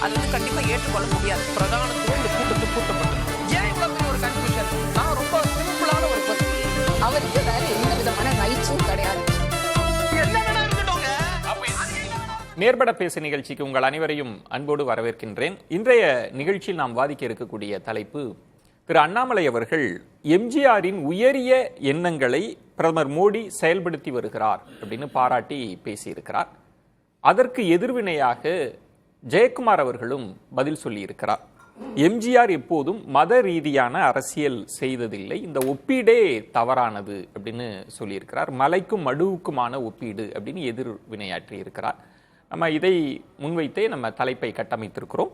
அது வந்து கண்டிப்பா ஏற்றுக்கொள்ள முடியாது. பிரதானத்துவம் இந்த கூட்டத்துக்கு கூட்டப்பட்டது. ஏன் இவ்வளவு பெரிய ஒரு கன்ஃபியூஷன்? நான் ரொம்ப சிம்பிளான ஒரு கொஸ்டின். அவருக்கு வேற எந்த விதமான ரைட்ஸும் கிடையாது. நேர்பட பேசு நிகழ்ச்சிக்கு உங்கள் அனைவரையும் அன்போடு வரவேற்கின்றேன். இன்றைய நிகழ்ச்சியில் நாம் வாதிக்க இருக்கக்கூடிய தலைப்பு, திரு அண்ணாமலை அவர்கள் எம்ஜிஆரின் உயரிய எண்ணங்களை பிரதமர் மோடி செயல்படுத்தி வருகிறார் அப்படின்னு பாராட்டி பேசியிருக்கிறார். அதற்கு எதிர்வினையாக ஜெயக்குமார் அவர்களும் பதில் சொல்லியிருக்கிறார். எம்ஜிஆர் எப்போதும் மத ரீதியான அரசியல் செய்ததில்லை, இந்த ஒப்பீடே தவறானது அப்படின்னு சொல்லியிருக்கிறார். மலைக்கும் மடுவுக்குமான ஒப்பீடு அப்படின்னு எதிர்வினையாற்றி இருக்கிறார். நம்ம இதை முன்வைத்தே நம்ம தலைப்பை கட்டமைத்திருக்கிறோம்.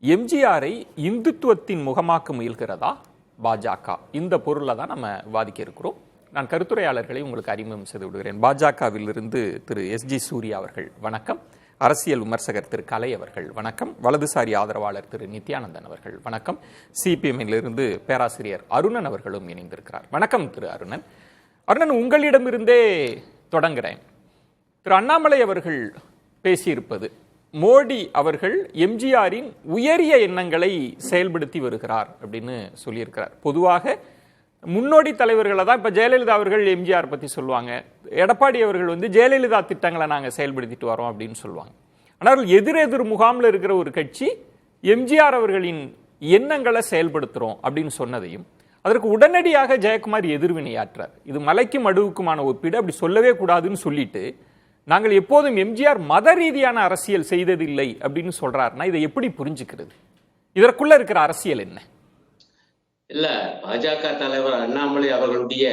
எம்ஜிஆரை இந்துத்துவத்தின் முகமாக்க முயல்கிறதா பாஜக? இந்த பொருளை தான் நம்ம வாதிக்க இருக்கிறோம். நான் கருத்துரையாளர்களை உங்களுக்கு அறிமுகம் செய்து விடுகிறேன். பாஜகவிலிருந்து திரு எஸ்ஜி சூர்யா அவர்கள் வணக்கம். அரசியல் விமர்சகர் திரு கலை அவர்கள் வணக்கம். வலதுசாரி ஆதரவாளர் திரு நித்யானந்தன் அவர்கள் வணக்கம். சிபிஎம்மிலிருந்து பேராசிரியர் அருணன் அவர்களும் இணைந்திருக்கிறார். வணக்கம் திரு அருணன். அருணன், உங்களிடமிருந்தே தொடங்குகிறேன். திரு அண்ணாமலை அவர்கள் பேசியிருப்பது, மோடி அவர்கள் எம்ஜிஆரின் உயரிய எண்ணங்களை செயல்படுத்தி வருகிறார் அப்படின்னு சொல்லியிருக்கிறார். பொதுவாக முன்னோடி தலைவர்களை தான், இப்போ ஜெயலலிதா அவர்கள் எம்ஜிஆர் பற்றி சொல்லுவாங்க, எடப்பாடி அவர்கள் வந்து ஜெயலலிதா திட்டங்களை நாங்கள் செயல்படுத்திட்டு வரோம் அப்படின்னு சொல்லுவாங்க. ஆனால் எதிரெதிர் முகாமில் இருக்கிற ஒரு கட்சி எம்ஜிஆர் அவர்களின் எண்ணங்களை செயல்படுத்துகிறோம் அப்படின்னு சொன்னதையும் அதற்கு உடனடியாக ஜெயக்குமார் எதிர்வினையாற்றார். இது மலைக்கும் மடுவுக்குமான ஒப்பீடு, அப்படி சொல்லவே கூடாதுன்னு சொல்லிட்டு நாங்கள் எப்போதும் எம்ஜிஆர் மத ரீதியான அரசியல் செய்ததில்லை அப்படின்னு சொல்றாருன்னா இதை எப்படி புரிஞ்சுக்கிறது? இதற்குள்ள இருக்கிற அரசியல் என்ன? இல்ல, பாஜக தலைவர் அண்ணாமலை அவர்களுடைய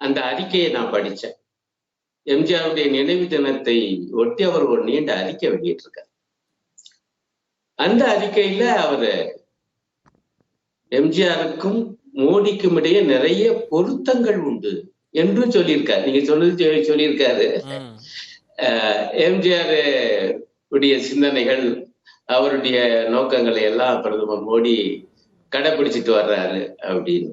அந்த அறிக்கையை நான் படிச்சேன். எம்ஜிஆருடைய நினைவு தினத்தை ஒட்டி அவர் ஒரு நீண்ட அறிக்கை வெளியிட்டிருக்கார். அந்த அறிக்கையில அவரு எம்ஜிஆருக்கும் மோடிக்கும் இடையே நிறைய பொருத்தங்கள் உண்டு என்று சொல்லியிருக்காரு. நீங்க சொன்னது சொல்லியிருக்காரு. எம்ஜிஆர் உடைய சிந்தனைகள், அவருடைய நோக்கங்களை எல்லாம் பிரதமர் மோடி கடைபிடிச்சிட்டு வர்றாரு அப்படின்னு.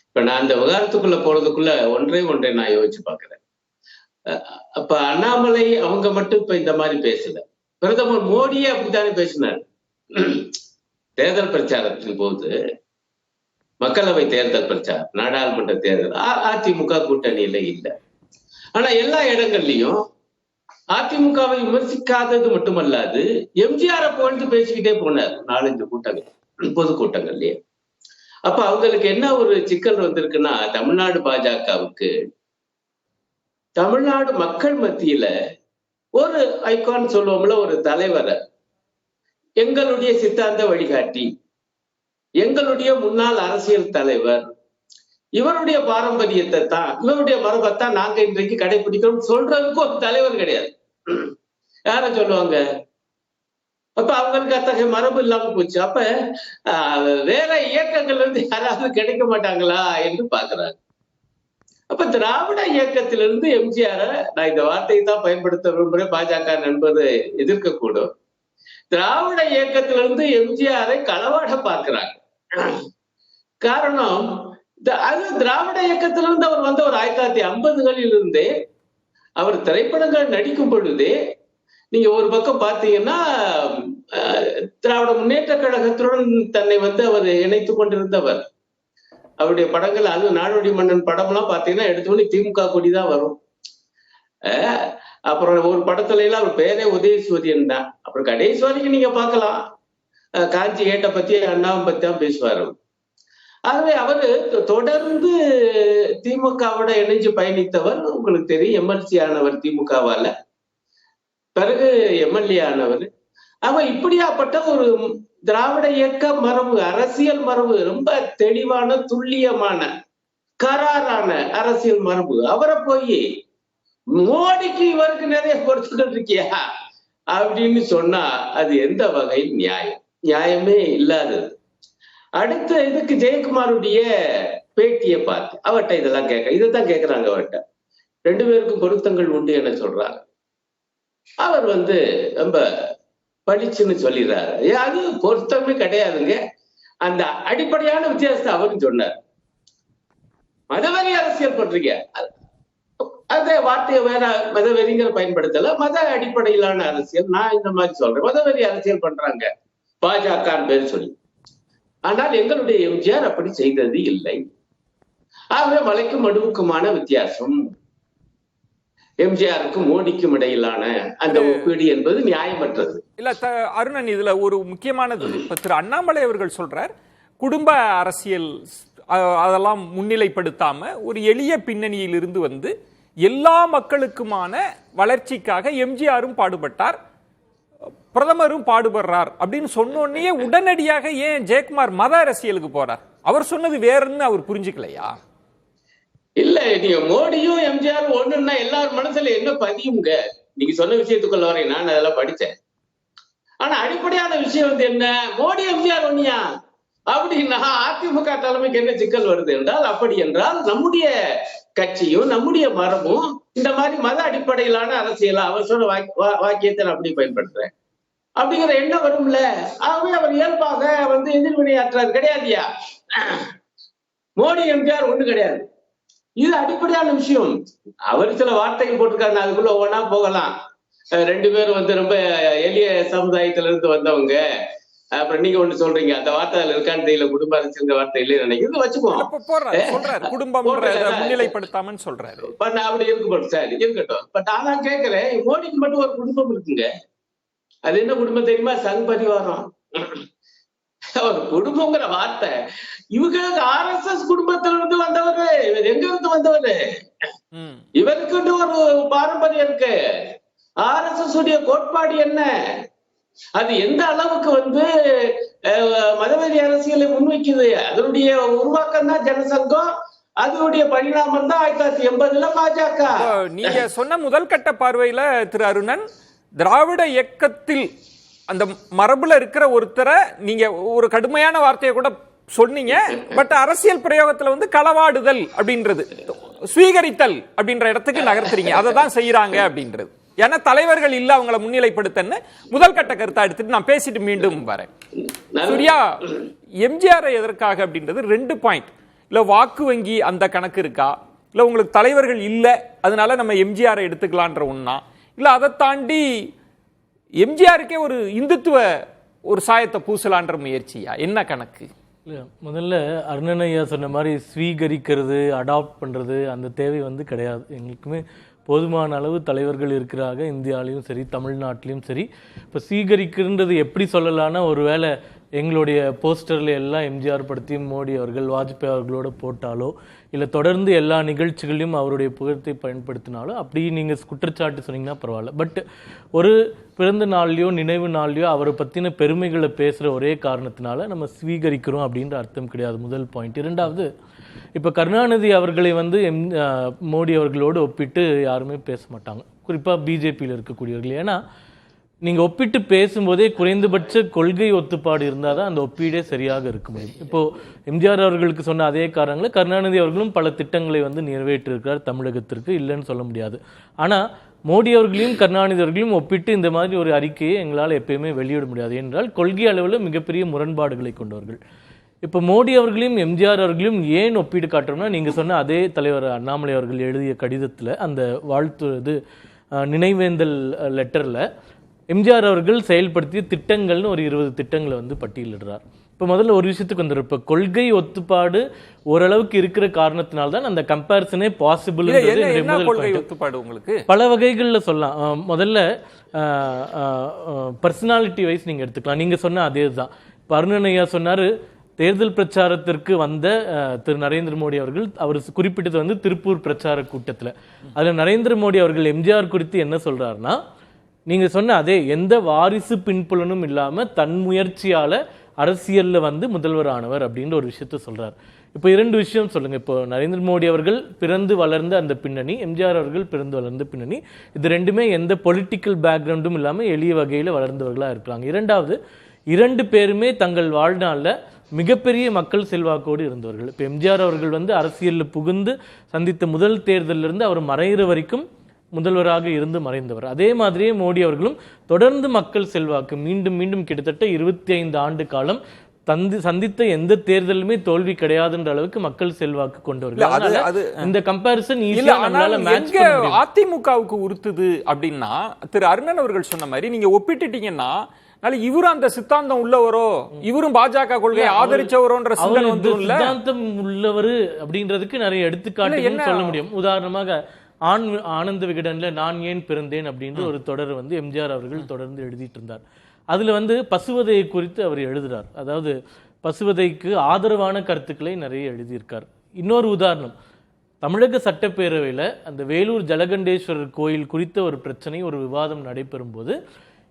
இப்ப நான் அந்த விவகாரத்துக்குள்ள போறதுக்குள்ள ஒன்றை நான் யோசிச்சு பாக்குறேன். அப்ப அண்ணாமலை அவங்க மட்டும் இப்ப இந்த மாதிரி பேசல, பிரதமர் மோடியே அப்படித்தானே பேசினார். தேர்தல் பிரச்சாரத்தின் போது, மக்களவை தேர்தல் பிரச்சாரம், நாடாளுமன்ற தேர்தல், அதிமுக கூட்டணியில இல்லை. ஆனா எல்லா இடங்கள்லயும் அதிமுகவை விமர்சிக்காதது மட்டுமல்லாது எம்ஜிஆரை புகழ்ந்து பேசிக்கிட்டே போனார் 4-5 கூட்டங்கள், பொதுக்கூட்டங்கள்லயே. அப்ப அவங்களுக்கு என்ன ஒரு சிக்கல் வந்திருக்குன்னா, தமிழ்நாடு பாஜகவுக்கு தமிழ்நாடு மக்கள் மத்தியில ஒரு ஐகான் சொல்லுவோம்ல, ஒரு தலைவரை, எங்களுடைய சித்தாந்த வழிகாட்டி, எங்களுடைய முன்னாள் அரசியல் தலைவர், இவருடைய பாரம்பரியத்தை தான், இவருடைய மரபைத்தான் நாங்க இன்றைக்கு கடைபிடிக்கிறோம் சொல்றதுக்கு ஒரு தலைவர் கிடையாது. யார சொல்லுவாங்க? அப்ப அவங்களுக்கு அத்தகைய மரபு இல்லாம போச்சு. அப்ப வேற இயக்கங்கள்ல இருந்து யாராவது கிடைக்க மாட்டாங்களா என்று பாக்குறாங்க. அப்ப திராவிட இயக்கத்திலிருந்து எம்ஜிஆர, நான் இந்த வார்த்தையை தான் பயன்படுத்த விரும்புறேன், பாஜக நண்பது எதிர்க்கக்கூடும், திராவிட இயக்கத்திலிருந்து எம்ஜிஆரை களவாட பார்க்கிறாங்க. காரணம், அது திராவிட இயக்கத்திலிருந்து அவர் வந்த ஒரு 1950களில் இருந்தே அவர் திரைப்படங்கள் நடிக்கும் பொழுதே நீங்க ஒரு பக்கம் பாத்தீங்கன்னா திராவிட முன்னேற்ற கழகத்துடன் தன்னை அவர் இணைத்துக் கொண்டிருந்தவர். அவருடைய படங்கள், அது நாடோடி மன்னன் படம் எல்லாம் பாத்தீங்கன்னா எடுத்தோடனே திமுக கொடிதான் வரும். அப்புறம் ஒரு படத்துல எல்லாம் அவர் பேரே உதயசூரியன் தான். அப்புறம் கடைசி வரைக்கும் நீங்க பார்க்கலாம், காஞ்சி ஏட்டை பத்தி அண்ணாவை பத்தி தான் பேசுவார். ஆகவே அவரு தொடர்ந்து திமுகவோட இணைஞ்சு பயணித்தவர். உங்களுக்கு தெரியும், எம்எல்சி ஆனவர் திமுகவால, பிறகு எம்எல்ஏ ஆனவர். அவ இப்படியாப்பட்ட ஒரு திராவிட இயக்க மரபு, அரசியல் மரபு, ரொம்ப தெளிவான, துல்லியமான, கராரான அரசியல் மரபு. அவரை போய் மோடிக்கு இவருக்கு நிறைய பொறுத்துகள் இருக்கியா அப்படின்னு சொன்னா அது எந்த வகையில் நியாயம்? நியாயமே இல்லாதது. அடுத்த இதுக்கு ஜெயக்குமாருடைய பேட்டியை பார்த்து அவர்கிட்ட இதெல்லாம் இதைத்தான் கேட்கிறாங்க. அவர்கிட்ட 2 பேருக்கும் பொருத்தங்கள் உண்டு என சொல்றாங்க. அவர் ரொம்ப பளிச்சுன்னு சொல்லிடுறாரு. அது பொருத்தமே கிடையாதுங்க. அந்த அடிப்படையான வித்தியாசத்தை அவரும் சொன்னார். மதவெறி அரசியல் பண்றீங்க, அது அதே வார்த்தையை வேற மதவெறிங்கிற பயன்படுத்தல, மத அடிப்படையிலான அரசியல். நான் இந்த மாதிரி சொல்றேன், மதவெறி அரசியல் பண்றாங்க பாஜக பேர் சொல்லி. ஆனால் எங்களுடைய எம்ஜிஆர் அப்படி செய்தது இல்லை. ஆகவே மலைக்கும் மடுவுக்குமான வித்தியாசம், எம்ஜிஆருக்கும் மோடிக்கும் இடையிலான அந்த ஒப்பீடு என்பது நியாயமற்றது. இல்ல அருணன், இதுல ஒரு முக்கியமானது இப்ப திரு அண்ணாமலை அவர்கள் சொல்றார், குடும்ப அரசியல் அதெல்லாம் முன்னிலைப்படுத்தாம ஒரு எளிய பின்னணியில் இருந்து வந்து எல்லா மக்களுக்குமான வளர்ச்சிக்காக எம்ஜிஆரும் பாடுபட்டார், பிரதமரும் பாடுபடுறார் அப்படின்னு சொன்னோடனே உடனடியாக ஏன் ஜெயக்குமார் மத அரசியலுக்கு போறார்? அவர் சொன்னது வேறன்னு அவர் புரிஞ்சுக்கலையா? இல்ல, நீங்க மோடியும் எம்ஜிஆர் ஒண்ணுன்னா எல்லார் மனசுல என்ன பதியுங்க? நீங்க சொன்ன விஷயத்துக்குள்ள வரை நான் அதெல்லாம் படிச்சேன். ஆனா அடிப்படையான விஷயம் வந்து என்ன, மோடி எம்ஜிஆர் ஒண்ணியா அப்படின்னா அதிமுக தலைமைக்கு என்ன சிக்கல் வருது என்றால், அப்படி என்றால் நம்முடைய கட்சியும் நம்முடைய மரபும் இந்த மாதிரி மத அடிப்படையிலான அரசியலா, அவர் சொன்ன வாக்கியத்தை நான் அப்படி பயன்படுத்துறேன் அப்படிங்கிற எண்ணம் வரும்ல. ஆகவே அவர் இயல்பாக வந்து எதிர்வினையாற்றாரு. கிடையாதுயா, மோடி எம்ஜிஆர் ஒண்ணு கிடையாது. இது அடிப்படையான விஷயம். அவர் சில வார்த்தைகள் போட்டிருக்காரு, அதுக்குள்ள ஒவ்வொன்னா போகலாம். ரெண்டு பேரும் வந்து ரொம்ப எளிய சமுதாயத்துல இருந்து வந்தவங்க, அப்புறம் நீங்க ஒண்ணு சொல்றீங்க, அந்த வார்த்தை இருக்கான்னு தெரியல, குடும்ப அரசியல் வார்த்தை இல்லைன்னு நினைக்கிறது வச்சுக்குவோம். குடும்பம் முன்னிலைப்படுத்தாம சொல்றாரு, அப்படி இருக்கு சார், இருக்கட்டும். பட் ஆனா கேட்கிறேன், மோடிக்கு மட்டும் ஒரு குடும்பம் இருக்குங்க. அது என்ன குடும்பம் தெரியுமா? சங் பரிவாரம். ஒரு குடும்பங்கிற வார்த்தை, இவங்களுக்கு RSS குடும்பத்தில இருந்து வந்தவரு, இவர் எங்க இருந்து வந்தவரு? இவருக்கு ஒரு பாரம்பரியம் இருக்கு. RSS உடைய கோட்பாடு என்ன? அது எந்த அளவுக்கு வந்து மதவெறி அரசியலை முன்வைக்குது? அதனுடைய உருவாக்கம் தான் ஜனசங்கம், அதனுடைய பரிணாமம் தான் 1980 பாஜக. நீங்க சொன்ன முதல் கட்ட பார்வையில திரு அருணன், திராவிட இயக்கத்தில் அந்த மரபுல இருக்கிற ஒருத்தரை நீங்க ஒரு கடுமையான வார்த்தையை கூட சொன்னீங்க, பட் அரசியல் பிரயோகத்துல வந்து களவாடுதல் அப்படின்றது, ஸ்வீகரித்தல் அப்படின்ற இடத்துக்கு நகர்த்துறீங்க. அதை தான் செய்யறாங்க அப்படின்றது. ஏன்னா தலைவர்கள் இல்ல அவங்களை முன்னிலைப்படுத்தன்னு முதல் கட்ட கருத்தா எடுத்துட்டு நான் பேசிட்டு மீண்டும் வரேன். சூர்யா, எம்ஜிஆர் எதற்காக அப்படின்றது 2 பாயிண்ட். இல்ல வாக்கு வங்கி அந்த கணக்கு இருக்கா, இல்ல உங்களுக்கு தலைவர்கள் இல்ல அதனால நம்ம எம்ஜிஆரை எடுத்துக்கலான்ற ஒண்ணா, இல்ல அதை தாண்டி எம்ஜிஆருக்கே ஒரு இந்துத்துவ ஒரு சாயத்தை பூசலான்ற முயற்சியா, என்ன கணக்கு? இல்லை, முதல்ல அருணனையா சொன்ன மாதிரி ஸ்வீகரிக்கிறது, அடாப்ட் பண்ணுறது அந்த தேவை வந்து கிடையாது. எங்களுக்குமே போதுமான அளவு தலைவர்கள் இருக்கிறாங்க, இந்தியாவிலையும் சரி தமிழ்நாட்டிலையும் சரி. இப்போ ஸ்வீகரிக்கிறது எப்படி சொல்லலான்னா, ஒரு வேளை எங்களுடைய போஸ்டரில் எல்லாம் எம்ஜிஆர் படத்தையும் மோடி அவர்கள் வாஜ்பாய் அவர்களோட போட்டாலோ, இல்லை தொடர்ந்து எல்லா நிகழ்ச்சிகளையும் அவருடைய புகழத்தை பயன்படுத்தினாலோ, அப்படி நீங்கள் குற்றச்சாட்டு சொன்னீங்கன்னா பரவாயில்ல. பட் ஒரு பிறந்த நாள்லையோ நினைவு நாள்லையோ அவரை பற்றின பெருமைகளை பேசுகிற ஒரே காரணத்தினால நம்ம ஸ்வீகரிக்கிறோம் அப்படின்ற அர்த்தம் கிடையாது. முதல் பாயிண்ட். இரண்டாவது, இப்போ கருணாநிதி அவர்களை வந்து மோடி அவர்களோடு ஒப்பிட்டு யாருமே பேச மாட்டாங்க, குறிப்பாக பிஜேபியில் இருக்கக்கூடியவர்கள். ஏன்னா நீங்கள் ஒப்பிட்டு பேசும்போதே குறைந்தபட்ச கொள்கை ஒத்துப்பாடு இருந்தால் தான் அந்த ஒப்பீடே சரியாக இருக்க முடியும். இப்போது எம்ஜிஆர் அவர்களுக்கு சொன்ன அதே காரணங்களை கருணாநிதி அவர்களும் பல திட்டங்களை வந்து நிறைவேற்றிருக்கிறார் தமிழகத்திற்கு, இல்லைன்னு சொல்ல முடியாது. ஆனால் மோடி அவர்களையும் கருணாநிதி அவர்களையும் ஒப்பிட்டு இந்த மாதிரி ஒரு அறிக்கையை எங்களால் எப்பயுமே வெளியிட முடியாது. என்றால் கொள்கை அளவில் மிகப்பெரிய முரண்பாடுகளை கொண்டவர்கள். இப்போ மோடி அவர்களையும் எம்ஜிஆர் அவர்களையும் ஏன் ஒப்பீடு காட்டுறோம்னா, நீங்கள் சொன்ன அதே தலைவர் அண்ணாமலை அவர்கள் எழுதிய கடிதத்தில் அந்த வாழ்த்து நினைவேந்தல் லெட்டரில் எம்ஜிஆர் அவர்கள் செயல்படுத்திய திட்டங்கள்னு ஒரு 20 திட்டங்களை வந்து பட்டியலிடுறார். இப்போ முதல்ல ஒரு விஷயத்துக்கு வந்துடும். இப்போ கொள்கை ஒத்துப்பாடு ஓரளவுக்கு இருக்கிற காரணத்தினால்தான் அந்த கம்பேரிசனே பாசிபிள். உங்களுக்கு பல வகைகளில் சொல்லலாம். முதல்ல பர்சனாலிட்டி வைஸ் நீங்கள் எடுத்துக்கலாம். நீங்கள் சொன்ன அதே தான். இப்போ அருணனையா சொன்னார், தேர்தல் பிரச்சாரத்திற்கு வந்த திரு நரேந்திர மோடி அவர்கள், அவர் குறிப்பிட்டது வந்து திருப்பூர் பிரச்சார கூட்டத்தில். அதில் நரேந்திர மோடி அவர்கள் எம்ஜிஆர் குறித்து என்ன சொல்றாருன்னா, நீங்க சொன்ன அதே எந்த வாரிசு பின்புலனும் இல்லாம தன் முயற்சியால அரசியல்ல வந்து முதல்வர் ஆனவர் அப்படின்ற ஒரு விஷயத்த சொல்றாரு. இப்போ 2 விஷயம் சொல்லுங்க. இப்போ நரேந்திர மோடி அவர்கள் பிறந்து வளர்ந்த அந்த பின்னணி, எம்ஜிஆர் அவர்கள் பிறந்து வளர்ந்த பின்னணி, இது ரெண்டுமே எந்த பொலிட்டிக்கல் பேக்ரவுண்டும் இல்லாம எளிய வகையில வளர்ந்தவர்களா இருக்கிறாங்க. இரண்டாவது, 2 பேருமே தங்கள் வாழ்நாள்ல மிகப்பெரிய மக்கள் செல்வாக்கோடு இருந்தவர்கள். இப்போ எம்ஜிஆர் அவர்கள் வந்து அரசியலில் புகுந்து சந்தித்த முதல் தேர்தலில் இருந்து அவர் மறைகிற வரைக்கும் முதல்வராக இருந்து மறைந்தவர். அதே மாதிரியே மோடி அவர்களும் தொடர்ந்து மக்கள் செல்வாக்கு மீண்டும் மீண்டும் கிட்டத்தட்ட 25 ஆண்டு காலம் சந்தித்த எந்த தேர்தலுமே தோல்வி கிடையாதுன்ற அளவுக்கு மக்கள் செல்வாக்கு கொண்டவர்கள். இந்த கம்பேரிசன் ஈஸியா நம்மளால மேட்ச் பண்ண முடியும். அதிமுகவுக்கு உறுத்துது அப்படின்னா திரு அருணன் அவர்கள் சொன்ன மாதிரி நீங்க ஒப்பிட்டுட்டீங்கன்னா இவரும் அந்த சித்தாந்தம் உள்ளவரோ, இவரும் பாஜக கொள்கையை ஆதரிச்சவரோன்ற சித்தாந்தம் உள்ளவர் அப்படின்றதுக்கு நிறைய எடுத்துக்காட்டு சொல்ல முடியும். உதாரணமாக ஆனந்த விகடன்ல நான் ஏன் பிறந்தேன் அப்படின்ற ஒரு தொடர் வந்து எம்ஜிஆர் அவர்கள் தொடர்ந்து எழுதிட்டு இருந்தார். அதுல வந்து பசுவதையை குறித்து அவர் எழுதுறார். அதாவது பசுவதைக்கு ஆதரவான கருத்துக்களை நிறைய எழுதியிருக்கார். இன்னொரு உதாரணம், தமிழக சட்டப்பேரவையில அந்த வேலூர் ஜலகண்டேஸ்வரர் கோயில் குறித்த ஒரு பிரச்சனை, ஒரு விவாதம் நடைபெறும் போது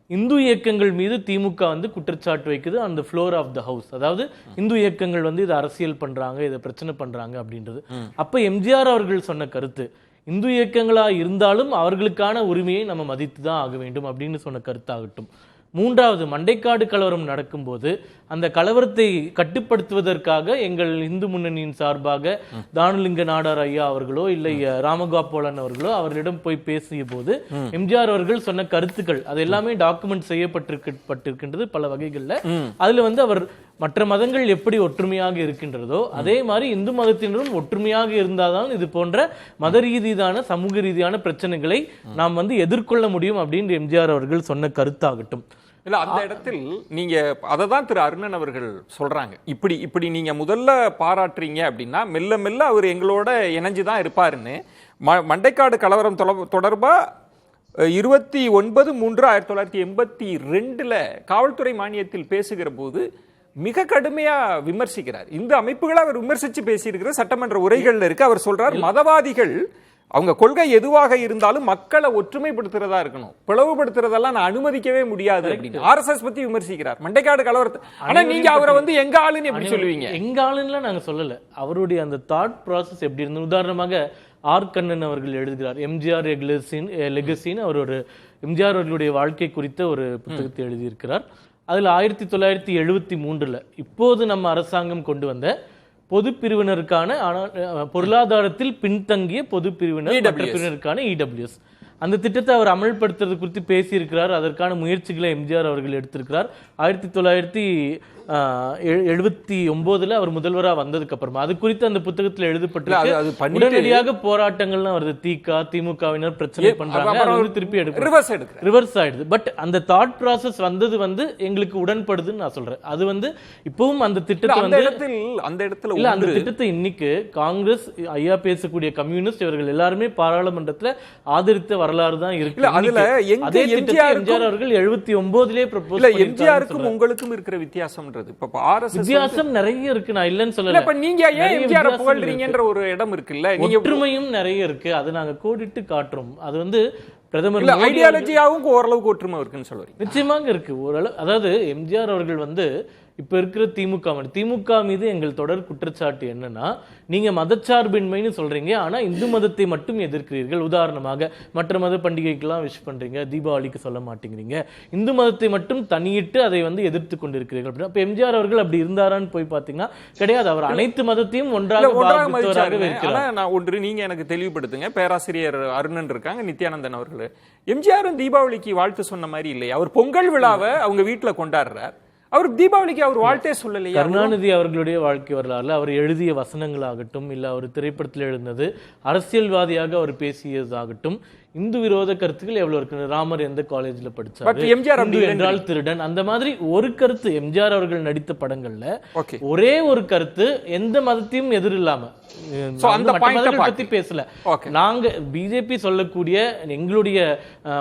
இந்து இயக்கங்கள் மீது திமுக வந்து குற்றச்சாட்டு வைக்குது அந்த ஃப்ளோர் ஆஃப் த ஹவுஸ். அதாவது இந்து இயக்கங்கள் வந்து இதை அரசியல் பண்றாங்க, இதை பிரச்சனை பண்றாங்க அப்படின்றது. அப்ப எம்ஜிஆர் அவர்கள் சொன்ன கருத்து, இந்து இயக்கங்களா இருந்தாலும் அவர்களுக்கான உரிமையை நம்ம மதித்து தான் ஆக வேண்டும் அப்படின்னு சொன்ன கருத்தாகட்டும். மூன்றாவது, மண்டைக்காடு கலவரம் நடக்கும்போது அந்த கலவரத்தை கட்டுப்படுத்துவதற்காக எங்கள் இந்து முன்னணியின் சார்பாக தானுலிங்க நாடார் ஐயா அவர்களோ இல்லை ராமகோபாலன் அவர்களோ அவர்களிடம் போய் பேசிய போது எம்ஜிஆர் அவர்கள் சொன்ன கருத்துக்கள் அது எல்லாமே டாக்குமெண்ட் செய்யப்பட்டிருக்கின்றது பல வகைகள்ல. அதுல வந்து அவர் மற்ற மதங்கள் எப்படி ஒற்றுமையாக இருக்கின்றதோ அதே மாதிரி இந்து மதத்தினரும் ஒற்றுமையாக இருந்தால்தான் இது போன்ற மத ரீதியான சமூக ரீதியான பிரச்சனைகளை நாம் வந்து எதிர்கொள்ள முடியும் அப்படின்னு எம்ஜிஆர் அவர்கள் சொன்ன கருத்தாகட்டும். இல்ல, அந்த இடத்தில் நீங்க அதை தான் திரு அருணன் அவர்கள் சொல்றாங்க. இப்படி நீங்க முதல்ல பாராட்டுறீங்க அப்படின்னா மெல்ல மெல்ல அவர் எங்களோட இணைஞ்சுதான் இருப்பாருன்னு. மண்டைக்காடு கலவரம் தொடர்பா 29/3/1982 காவல்துறை மானியத்தில் பேசுகிற போது மிக கடுமையா விமர்சிக்கிறார். இந்த அமைப்புகளை அவர் விமர்சிச்சு பேசியிருக்கிற சட்டமன்ற உரைகள்ல இருக்கு. அவர் சொல்றார், மதவாதிகள் அவங்க கொள்கை எதுவாக இருந்தாலும் மக்களை ஒற்றுமைப்படுத்துறதா இருக்கணும், பிளவுபடுத்துறதெல்லாம் நான் அனுமதிக்கவே முடியாது அப்படின்னு RSS பத்தி விமர்சிக்கிறார். மண்டைக்காடு கலவரத்தை. ஆனா நீங்க அவரை வந்து எங்க ஆளுன்னு எப்படி சொல்லுவீங்க? எங்க ஆளுன்னு நாங்க சொல்லல. அவருடைய அந்த தாட் ப்ராசஸ் எப்படி இருந்தது, உதாரணமாக கண்ணன் அவர்கள் எழுதுகிறார் எம்ஜிஆர் லெகசின்னு அவர் ஒரு எம்ஜிஆர் அவர்களுடைய வாழ்க்கை குறித்த ஒரு புத்தகத்தை எழுதியிருக்கிறார். அதுல 1973 இப்போது நம்ம அரசாங்கம் கொண்டு வந்த பொது பிரிவினருக்கான பொருளாதாரத்தில் பின்தங்கிய பொது பிரிவினருக்கான EWS அந்த திட்டத்தை அவர் அமல்படுத்துறது குறித்து பேசியிருக்கிறார். அதற்கான முயற்சிகளை எம்ஜிஆர் அவர்கள் எடுத்திருக்கிறார். 1979 அவர் முதல்வராக வந்ததுக்கு அப்புறமா அது குறித்து அந்த புத்தகத்தில் எழுதப்பட்டிருக்கு. உடனடியாக போராட்டங்கள்லாம் வருது, திமுகவினர் பிரச்சனை பண்றாங்க, திருப்பி ரிவர்ஸ் ஆயிடுது. பட் அந்த தாட் ப்ராசஸ் வந்தது வந்து எங்களுக்கு உடன்படுதுன்னு நான் சொல்றேன். அது வந்து இப்பவும் அந்த திட்டத்தை வந்து அந்த திட்டத்தை இன்னைக்கு காங்கிரஸ் ஐயா பேசக்கூடிய கம்யூனிஸ்ட் இவர்கள் எல்லாருமே பாராளுமன்றத்தில் ஆதரித்த வரலாறு தான் இருக்கு. அதே திட்டத்தை எம்ஜிஆர் அவர்கள் 79 ப்ரப்போஸ். எம்ஜிஆருக்கும் உங்களுக்கும் இருக்கிற வித்தியாசம் வித்தியாசம் நிறைய இருக்கு, நான் இல்லன்னு சொல்லல. இப்ப நீங்க ஏன் எம்ஜிஆர் புகழ்றீங்கன்ற ஒரு இடம் இருக்குல்ல, ஒற்றுமையும் நிறைய இருக்கு, அது நாங்க கோடிட்டு காட்டுறோம். அது வந்து பிரதமர் ஐடியாலஜியாவும் ஓரளவுக்கு ஒற்றுமை இருக்குன்னு சொல்றீங்க. நிச்சயமாக இருக்கு ஓரளவு. அதாவது எம்ஜிஆர் அவர்கள் வந்து இப்ப இருக்கிற திமுக மீது எங்கள் தொடர் குற்றச்சாட்டு என்னன்னா, நீங்க மதச்சார்பின்மைன்னு சொல்றீங்க, ஆனா இந்து மதத்தை மட்டும் எதிர்க்கிறீர்கள். உதாரணமாக மற்ற மத பண்டிகைக்கெல்லாம் விஷ் பண்றீங்க, தீபாவளிக்கு சொல்ல மாட்டேங்கிறீங்க, இந்து மதத்தை மட்டும் தனியிட்டு அதை வந்து எதிர்த்து கொண்டிருக்கிறீர்கள். அப்ப எம்ஜிஆர் அவர்கள் அப்படி இருந்தாரான்னு போய் பாத்தீங்கன்னா கிடையாது. அவர் அனைத்து மதத்தையும் ஒன்றாக ஒன்று நீங்க எனக்கு தெளிவுபடுத்துங்க. பேராசிரியர் அருணன் இருக்காங்க, நித்யானந்தன் அவர்கள் எம்ஜிஆரும் தீபாவளிக்கு வாழ்த்து சொன்ன மாதிரி இல்லையா? அவர் பொங்கல் விழாவை அவங்க வீட்டுல கொண்டாடுறார், அவர் தீபாவளிக்கு அவர் வாழ்த்தே சொல்லலையா? கருணாநிதி அவர்களுடைய வாழ்க்கை வரலாறுல அவர் எழுதிய வசனங்களாகட்டும், இல்ல அவர் திரைப்படத்தில் எழுந்தது, அரசியல்வாதியாக அவர் பேசியதாகட்டும், இந்து விரோத கருத்துக்கள் எவ்வளவு இருக்கு. ராமர் எந்த காலேஜ்ல படிச்சாரு, இந்து என்றால் திருடன், அந்த மாதிரி ஒரு கருத்து எம்ஜிஆர் அவர்கள் நடித்த படங்கள்ல ஒரே ஒரு கருத்து, எந்த மதத்தையும் எதிர் இல்லாம பத்தி பேசல. நாங்க பிஜேபி சொல்லக்கூடிய எங்களுடைய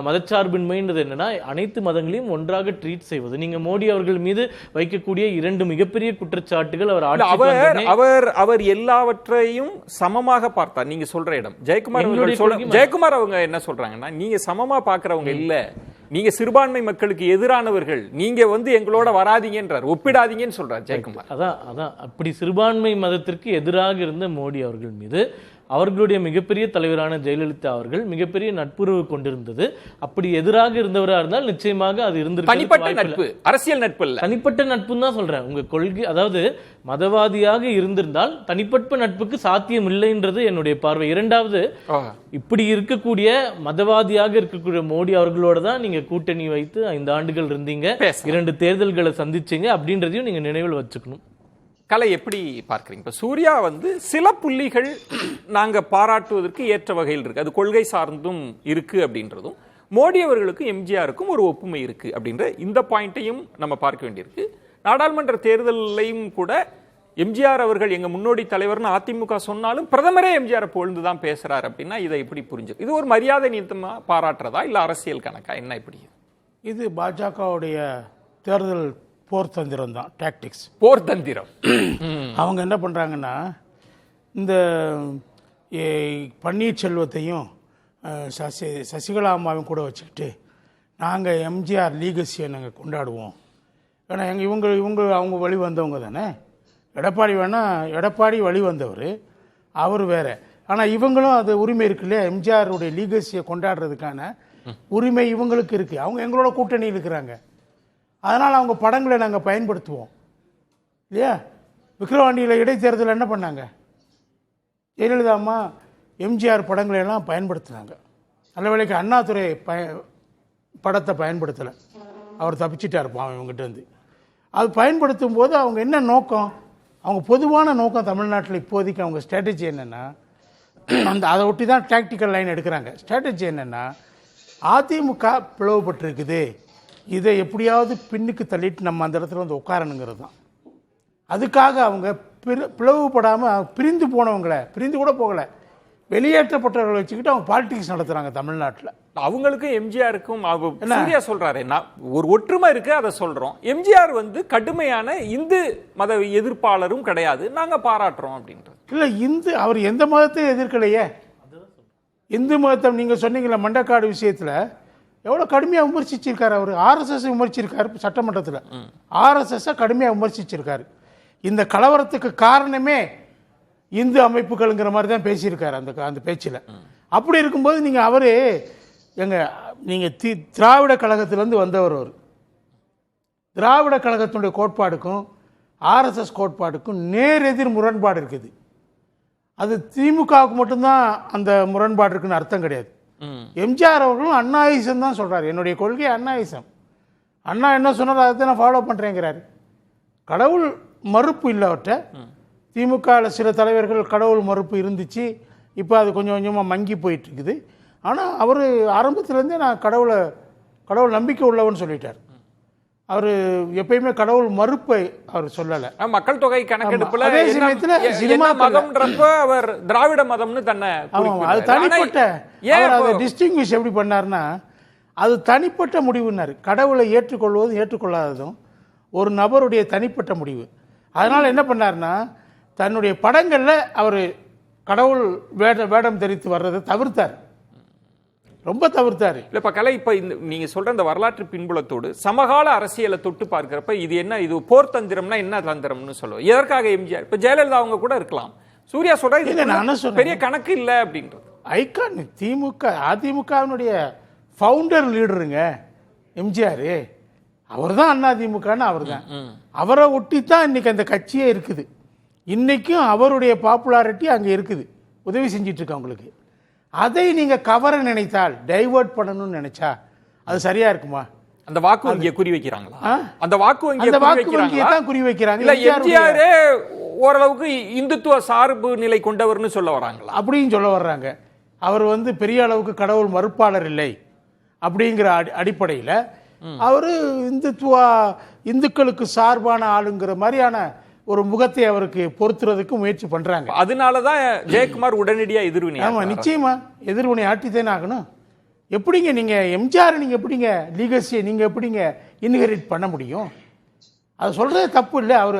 மதச்சார்பின்மைன்றது என்னன்னா, அனைத்து மதங்களையும் ஒன்றாக ட்ரீட் செய்வது. நீங்க மோடி அவர்கள் மீது வைக்கக்கூடிய 2 மிகப்பெரிய குற்றச்சாட்டுகள், அவர் எல்லாவற்றையும் சமமாக பார்த்தார். நீங்க சொல்ற இடம் ஜெயக்குமார் அவங்க என்ன சொல்றாங்கன்னா, நீங்க சமமா பாக்குறவங்க இல்ல, நீங்க சிறுபான்மை மக்களுக்கு எதிரானவர்கள், நீங்க வந்து எங்களோட வராதீங்கன்றார், ஒப்பிடாதீங்கன்னு சொல்றார் ஜெயக்குமார். அதான் அப்படி சிறுபான்மை மதத்திற்கு எதிராக இருந்த மோடி அவர்கள் மீது அவர்களுடைய மிகப்பெரிய தலைவரான ஜெயலலிதா அவர்கள் மிகப்பெரிய நட்புறவு கொண்டிருந்தது. அப்படி எதிராக இருந்தவரா இருந்தால் நிச்சயமாக அது இருந்திருக்கு. தனிப்பட்ட நட்பு, அரசியல் நட்பு இல்ல, தனிப்பட்ட நட்புன்னு தான் சொல்றேன். உங்க கொள்கை, அதாவது மதவாதியாக இருந்திருந்தால் தனிப்பட்ட நட்புக்கு சாத்தியம் இல்லைன்றது என்னுடைய பார்வை. இரண்டாவது, இப்படி இருக்கக்கூடிய மதவாதியாக இருக்கக்கூடிய மோடி அவர்களோட தான் நீங்க கூட்டணி வைத்து 5 ஆண்டுகள் இருந்தீங்க, 2 தேர்தல்களை சந்திச்சீங்க அப்படின்றதையும் நீங்க நினைவில் வச்சுக்கணும். கலை எப்படி பார்க்குறீங்க? இப்போ சூர்யா சில புள்ளிகள் நாங்கள் பாராட்டுவதற்கு ஏற்ற வகையில் இருக்கு, அது கொள்கை சார்ந்தும் இருக்கு அப்படின்றதும், மோடி அவர்களுக்கும் எம்ஜிஆருக்கும் ஒரு ஒப்புமை இருக்கு அப்படின்ற இந்த பாயிண்ட்டையும் நம்ம பார்க்க வேண்டியிருக்கு. நாடாளுமன்ற தேர்தலையும் கூட எம்ஜிஆர் அவர்கள் எங்க முன்னோடி தலைவர்னு அதிமுக சொன்னாலும் பிரதமரே எம்ஜிஆர் புகழ்ந்து தான் பேசுறாரு அப்படின்னா இதை எப்படி புரிஞ்சு? இது ஒரு மரியாதை நிமித்தமா பாராட்டுறதா இல்ல அரசியல் கணக்கா, என்ன இப்படி? இது பாஜகவுடைய தேர்தல் போர் தந்திரம் தான், டாக்டிக்ஸ், போர் தந்திரம். அவங்க என்ன பண்ணுறாங்கன்னா, இந்த பன்னீர்செல்வத்தையும் சசிகலா அம்மாவையும் கூட வச்சுக்கிட்டு நாங்கள் எம்ஜிஆர் லீகசியை நாங்கள் கொண்டாடுவோம். ஏன்னா அவங்க வழி வந்தவங்க தானே. எடப்பாடி வழி வந்தவர், அவர் வேற. ஆனால் இவங்களும் அது உரிமை இருக்கு இல்லையா, எம்ஜிஆருடைய லீகசியை கொண்டாடுறதுக்கான உரிமை இவங்களுக்கு இருக்குது. அவங்க எங்களோட கூட்டணியில் இருக்கிறாங்க, அதனால் அவங்க படங்களை நாங்கள் பயன்படுத்துவோம் இல்லையா. விக்கிரவாண்டியில் இடைத்தேர்தல் என்ன பண்ணாங்க, ஜெயலலிதா அம்மா எம்ஜிஆர் படங்களை எல்லாம் பயன்படுத்தினாங்க. நல்ல வேளைக்கு அண்ணாதுரை படத்தை பயன்படுத்தலை, அவர் தப்பிச்சிட்டா இருப்பான் இவங்ககிட்ட இருந்து. அது பயன்படுத்தும் போது அவங்க என்ன நோக்கம், அவங்க பொதுவான நோக்கம் தமிழ்நாட்டில் இப்போதைக்கு அவங்க ஸ்ட்ராட்டஜி என்னென்னா, அதை ஒட்டி தான் டாக்டிக்கல் லைன் எடுக்கிறாங்க. ஸ்ட்ராட்டஜி என்னென்னா, அதிமுக பிளவுபட்டிருக்குது, இதை எப்படியாவது பின்னுக்கு தள்ளிட்டு நம்ம அந்த இடத்துல வந்து உட்காரணுங்கிறது தான். அதுக்காக அவங்க பிளவுபடாமல் பிரிந்து போனவங்களை, பிரிந்து கூட போகலை, வெளியேற்றப்பட்டவர்களை வச்சுக்கிட்டு அவங்க பாலிடிக்ஸ் நடத்துகிறாங்க தமிழ்நாட்டில். அவங்களுக்கும் எம்ஜிஆருக்கும் சூர்யா சொல்றாரு, ஒரு ஒற்றுமை இருக்கு, அதை சொல்றோம். எம்ஜிஆர் கடுமையான இந்து மத எதிர்ப்பாளரும் கிடையாது, நாங்க பாராட்டுறோம் அப்படின்றது இல்லை. அவர் எந்த மதத்தையும் எதிர்க்கலையே. இந்து மதத்தை நீங்கள் சொன்னீங்களா மண்டக்காடு விஷயத்தில் எவ்வளோ கடுமையாக விமர்சிச்சிருக்காரு அவர். ஆர்எஸ்எஸ் விமர்சிச்சிருக்காரு சட்டமன்றத்தில், ஆர்எஸ்எஸ்ஸை கடுமையாக விமர்சிச்சிருக்காரு. இந்த கலவரத்துக்கு காரணமே இந்து அமைப்புகள்ங்கிற மாதிரி தான் பேசியிருக்காரு அந்த பேச்சில். அப்படி இருக்கும்போது நீங்கள் திராவிட கழகத்திலேருந்து வந்தவர். அவர் திராவிட கழகத்தினுடைய கோட்பாடுக்கும் ஆர்எஸ்எஸ் கோட்பாடுக்கும் நேரெதிர் முரண்பாடு இருக்குது. அது திமுகவுக்கு மட்டும்தான் அந்த முரண்பாடு இருக்குன்னு அர்த்தம் கிடையாது. எம்ஜிஆர் அவர்களும் அண்ணாயிசம் தான் சொல்கிறார், என்னுடைய கொள்கை அண்ணாயிசம். அண்ணா என்ன சொன்னார் அதை நான் ஃபாலோ பண்ணுறேங்கிறாரு. கடவுள் மறுப்பு இல்லை அவர்கிட்ட. திமுகவில் சில தலைவர்கள் கடவுள் மறுப்பு இருந்துச்சு, இப்போ அது கொஞ்சம் கொஞ்சமாக மங்கி போயிட்டுருக்குது. ஆனால் அவர் ஆரம்பத்துலேருந்தே நான் கடவுள் நம்பிக்கை உள்ளவன்னு சொல்லிட்டார். அவர் எப்பயுமே கடவுள் மறுப்பை அவர் சொல்லலை. மக்கள் தொகை கணக்கெடுப்புல அதே சமயத்தில் சினிமா மதம்ன்றப்ப அவர் திராவிட மதம்னு தன்னை அது தனிப்பட்ட அதை டிஸ்டிங்விஷ் எப்படி பண்ணார்னா, அது தனிப்பட்ட முடிவுன்னாரு. கடவுளை ஏற்றுக்கொள்வதும் ஏற்றுக்கொள்ளாததும் ஒரு நபருடைய தனிப்பட்ட முடிவு. அதனால் என்ன பண்ணார்னா, தன்னுடைய படங்களில் அவர் கடவுள் வேடம் தரித்து வர்றதை தவிர்த்தார், ரொம்ப தவிர்த்தாரு. இல்ல இப்ப கலை, இப்ப நீங்க சொல்ற இந்த வரலாற்று பின்புலத்தோடு சமகால அரசியலை தொட்டு பார்க்கிறப்ப இது என்ன, இது போர் தந்திரம்னா என்ன தந்திரம்னு சொல்லுவோம். எதற்காக எம்ஜிஆர், இப்ப ஜெயலலிதா அவங்க கூட இருக்கலாம். சூர்யா சொல்ற பெரிய கணக்கு இல்லை அப்படின்றது. ஐகான் அதிமுகவினுடைய ஃபவுண்டர் லீடருங்க எம்ஜிஆர். அவர் தான் அதிமுகன்னு அவர் தான். அவரை ஒட்டி தான் இன்னைக்கு அந்த கட்சியே இருக்குது. இன்னைக்கும் அவருடைய பாப்புலாரிட்டி அங்கே இருக்குது, உதவி செஞ்சிட்டு இருக்கு அவங்களுக்கு. அதை நீங்க கவர நினைத்தால், டைவர்ட் பண்ணணும்னு நினைச்சா அது சரியா இருக்குமா? அந்த வாக்கு வங்கியை குறி வைக்கிறாங்களா? அந்த வாக்கு வங்கியை தான் குறி வைக்கிறாங்க. இல்ல எம்ஜிஆர் ஓரளவுக்கு இந்துத்துவ சார்பு நிலை கொண்டவர்னு சொல்ல வராங்களா? அப்படின்னு சொல்ல வர்றாங்க. அவர் பெரிய அளவுக்கு கடவுள் மறுப்பாளர் இல்லை அப்படிங்கிற அடிப்படையில் அவர் இந்துக்களுக்கு சார்பான ஆளுங்கிற மாதிரியான ஒரு முகத்தை அவருக்கு பொறுத்துறதுக்கு முயற்சி பண்றாங்க. அதனாலதான் ஜெயக்குமார் உடனடியா எதிர்வினை. ஆமா, நிச்சயமா எதிர்வினை ஆட்டித்தேன் ஆகணும். எப்படிங்க நீங்க எம்ஜிஆர் நீங்க எப்படிங்க லீகசியை நீங்க எப்படிங்க இன்ஹெரிட் பண்ண முடியும்? அது சொல்றதே தப்பு இல்லை. அவர்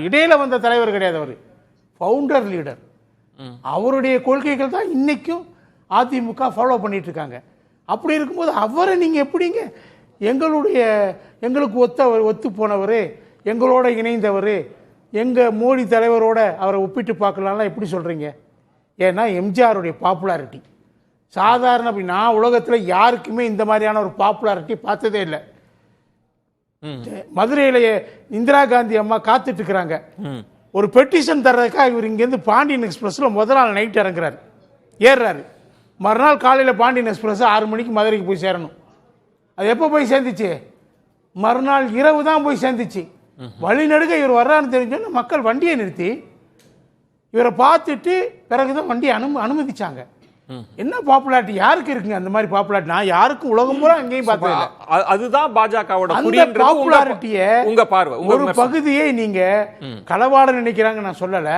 இடையில வந்த தலைவர் கிடையாது, அவர் ஃபவுண்டர் லீடர். அவருடைய கொள்கைகள் தான் இன்னைக்கும் அதிமுக ஃபாலோ பண்ணிட்டு இருக்காங்க. அப்படி இருக்கும்போது அவரை நீங்க எப்படிங்க எங்களுக்கு ஒத்து போனவர், எங்களோட இணைந்தவர், எங்கள் மோடி தலைவரோட அவரை ஒப்பிட்டு பார்க்கலாம்லாம் எப்படி சொல்கிறீங்க? ஏன்னா எம்ஜிஆருடைய பாப்புலாரிட்டி சாதாரண அப்படி நான் உலகத்தில் யாருக்குமே இந்த மாதிரியான ஒரு பாப்புலாரிட்டி பார்த்ததே இல்லை. மதுரையில இந்திரா காந்தி அம்மா காத்துட்டு இருக்கிறாங்க, ஒரு பெட்டிஷன் தர்றதுக்காக இவர் இங்கேருந்து பாண்டியன் எக்ஸ்பிரஸ்ல முதல் நாள் நைட் இறங்குறாரு, ஏறுறாரு. மறுநாள் காலையில் பாண்டியன் எக்ஸ்பிரஸ் 6 மணிக்கு மதுரைக்கு போய் சேரணும். அது எப்போ போய் சேர்ந்துச்சு? மறுநாள் இரவு தான் போய் சேர்ந்துச்சு. வழிநடுக இவர் வர்றாருன்னு தெரிஞ்சோன்னா மக்கள் வண்டியை நிறுத்தி இவரை பார்த்துட்டு பிறகுதான் வண்டியை அனுமதிச்சாங்க. என்ன பாப்புலாரிட்டி யாருக்கு இருக்குங்க அந்த மாதிரி பாப்புலாரிட்டி? நான் யாருக்கும் உலகம் பூரா அங்கேயும் பார்த்தது. அதுதான் பாஜகவோட பாப்புலாரிட்டியை உங்க பார்வை, ஒரு பகுதியை நீங்க களவாட நினைக்கிறாங்க, நான் சொல்லல,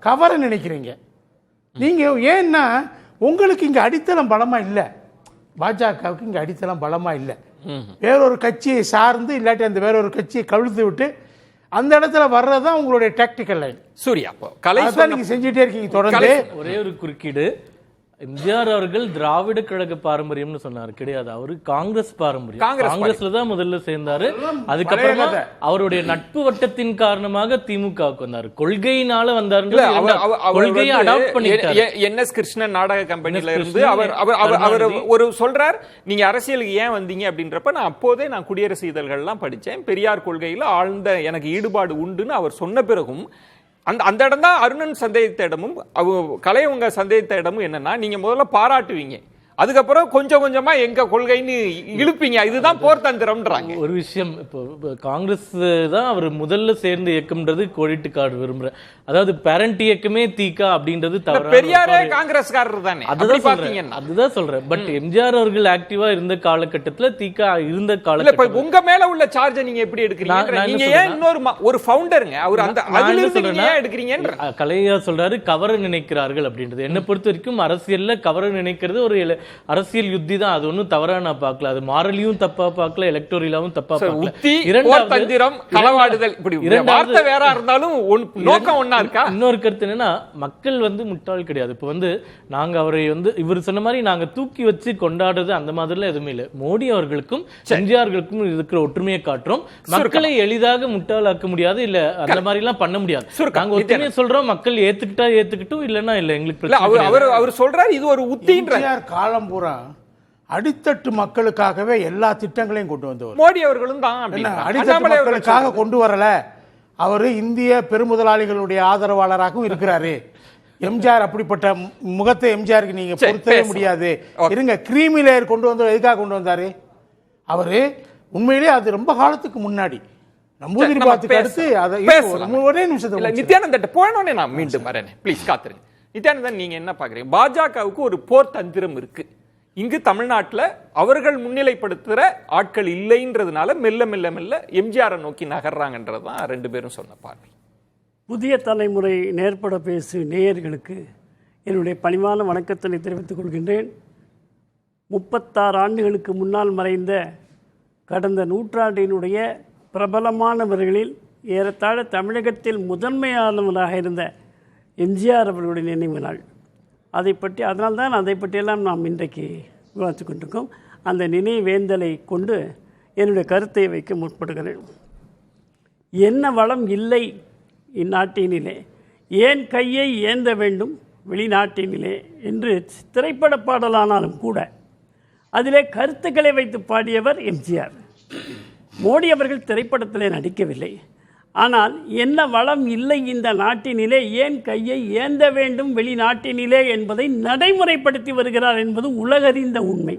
கவர நினைக்கிறீங்க நீங்க. ஏன்னா உங்களுக்கு இங்க அடித்தளம் பலமா இல்ல, பாஜகவுக்கு இங்க அடித்தளம் பலமா இல்ல. வேறொரு கட்சியை சார்ந்து இல்லாட்டி அந்த வேறொரு கட்சியை கவிழ்த்து விட்டு அந்த இடத்துல வர்றதுதான் உங்களுடைய டாக்டிக்கல் லைன். சூர்யா, நீங்க செஞ்சுட்டே இருக்கீங்க தொடர்ந்து. ஒரே ஒரு குறுக்கீடு, எம்ஜிஆர் அவர்கள் திராவிட கழக பாரம்பரியம்னு சொன்னாரு, கிடையாது. அவரு காங்கிரஸ் பாரம்பரியம். காங்கிரஸ்ல தான் முதல்ல சேர்ந்தாரு. அதுக்கப்புறமா அவருடைய நட்பு வட்டத்தின் காரணமாக திமுகவுக்கு வந்தாரு. கொள்கையினால வந்தாரு, கொள்கையை அடாப்ட் பண்ணிட்டாரு. NS கிருஷ்ணன் நாடக கம்பெனில இருந்து அவர் ஒரு சொல்றார், நீங்க அரசியலுக்கு ஏன் வந்தீங்க அப்படின்றப்ப நான் அப்போதே நான் குடியரசு இதழ்கள்லாம் படிச்சேன், பெரியார் கொள்கையில ஆழ்ந்த எனக்கு ஈடுபாடு உண்டுன்னு அவர் சொன்ன பிறகும் அந்த இடம் தான் அருணன் சந்தேகத்த இடமும் கலையவங்க சந்தேகத்த இடமும். என்னன்னா, நீங்க முதல்ல பாராட்டுவீங்க, அதுக்கப்புறம் கொஞ்சம் கொஞ்சமா எங்க கொள்கைன்னு இழுப்பீங்க. இதுதான் போர் தந்திரம்ன்றாங்க. ஒரு விஷயம், இப்போ காங்கிரஸ் தான் அவர் முதல்ல சேர்ந்து இயக்கம்ன்றது கோடிட்டு கார்டு விரும்புறேன். அதாவது பேரண்ட் இயக்கமே தீகா அப்படின்றது தவறு. பெரியாரே காங்கிரஸ்காரர் தானே, அதுதான் சொல்றேன். பட் எம்ஜிஆர் அவர்கள் ஆக்டிவா இருந்த காலகட்டத்துல தீகா இருந்த காலகட்டத்துல உங்க மேல உள்ள சார்ஜ் நீங்க எப்படி எடுக்கிறீங்க? நீங்க ஏன் இன்னொரு ஒரு ஃபவுண்டருங்க, அவர் அந்த எடுக்கிறீங்க. கலையா சொல்றாரு கவர நினைக்கிறார்கள் அப்படின்றது. என்ன பொறுத்த வரைக்கும் அரசியல்ல கவர நினைக்கிறது ஒரு அரசியல் யுத்தி தான். அது ஒன்றும் தவறா நான் பார்க்கல. அது மாரலியும் தப்பா பார்க்கல, எலக்டோரியலாவும் தப்பா பார்க்கல. இன்னொரு கருத்து என்னன்னா, மக்கள் முட்டாள் கிடையாது. இப்ப நாங்க அவரை இவர் சொன்ன மாதிரி நாங்க தூக்கி வச்சு கொண்டாடுறது அந்த மாதிரிலாம் எதுவுமே இல்லை. மோடி அவர்களுக்கும் எம்ஜிஆர்களுக்கும் இருக்கிற ஒற்றுமையை காட்டுறோம். மக்களை எளிதாக முட்டாளாக்க முடியாது, இல்ல அந்த மாதிரி எல்லாம் பண்ண முடியாது. நாங்க ஒற்றுமையை சொல்றோம், மக்கள் ஏத்துக்கிட்டா ஏத்துக்கிட்டும், இல்லன்னா இல்ல. எங்களுக்கு அவர் சொல்றாரு இது ஒரு உத்தின்ற காலம் பூரா அடித்தட்டு மக்களுக்காகவே எல்லா திட்டங்களையும் கொண்டு வந்தவர் மோடி அவர்களும் தான். அடித்தட்டு மக்களுக்காக கொண்டு வரல, அவரு இந்திய பெருமுதலாளிகளுடைய ஆதரவாளராகவும் இருக்கிறாரு. எம்ஜிஆர் அப்படிப்பட்ட முகத்தை எம்ஜிஆருக்கு நீங்க பொருத்தவே முடியாது. இருங்க, கிரீமி லேயர் கொண்டு வந்து எதுக்காக கொண்டு வந்தாரு அவரு? உண்மையிலே அது ரொம்ப காலத்துக்கு முன்னாடி நம்பூதிரி பாத்துக்கு அடுத்து ஒரே நிமிஷத்துல நித்யானந்த போனோடனே நான் மீண்டும் வரேன், ப்ளீஸ் காத்துருங்க. நித்யானந்தன், நீங்க என்ன பாக்குறீங்க? பாஜகவுக்கு ஒரு போர் தந்திரம் இருக்கு. இங்கு தமிழ்நாட்டில் அவர்கள் முன்னிலைப்படுத்துகிற ஆட்கள் இல்லைன்றதுனால மெல்ல மெல்ல மெல்ல எம்ஜிஆரை நோக்கி நகர்றாங்கன்றதுதான் 2 பேரும் சொன்ன பார்வை. புதிய தலைமுறை நேர்பட பேசு நேயர்களுக்கு என்னுடைய பணிவான வணக்கத்தினை தெரிவித்துக் கொள்கின்றேன். 36 ஆண்டுகளுக்கு முன்னால் மறைந்த கடந்த நூற்றாண்டினுடைய பிரபலமானவர்களில் ஏறத்தாழ தமிழகத்தில் முதன்மையானவராக இருந்த எம்ஜிஆர் அவர்களுடைய நினைவு நாள். அதனால்தான் அதை பற்றியெல்லாம் நாம் இன்றைக்கு விவாதித்து கொண்டிருக்கோம். அந்த நினைவேந்தலை கொண்டு என்னுடைய கருத்தை வைக்க முற்படுகிறேன். என்ன வளம் இல்லை இந்நாட்டினிலே, ஏன் கையை ஏந்த வேண்டும் வெளிநாட்டினிலே என்று திரைப்பட பாடலானாலும் கூட அதிலே கருத்துக்களை வைத்து பாடியவர் எம்ஜிஆர். மோடி அவர்கள் திரைப்படத்திலே நடிக்கவில்லை. ஆனால் என்ன வளம் இல்லை இந்த நாட்டினிலே, ஏன் கையை ஏந்த வேண்டும் வெளிநாட்டினிலே என்பதை நடைமுறைப்படுத்தி வருகிறார் என்பது உலகறிந்த உண்மை.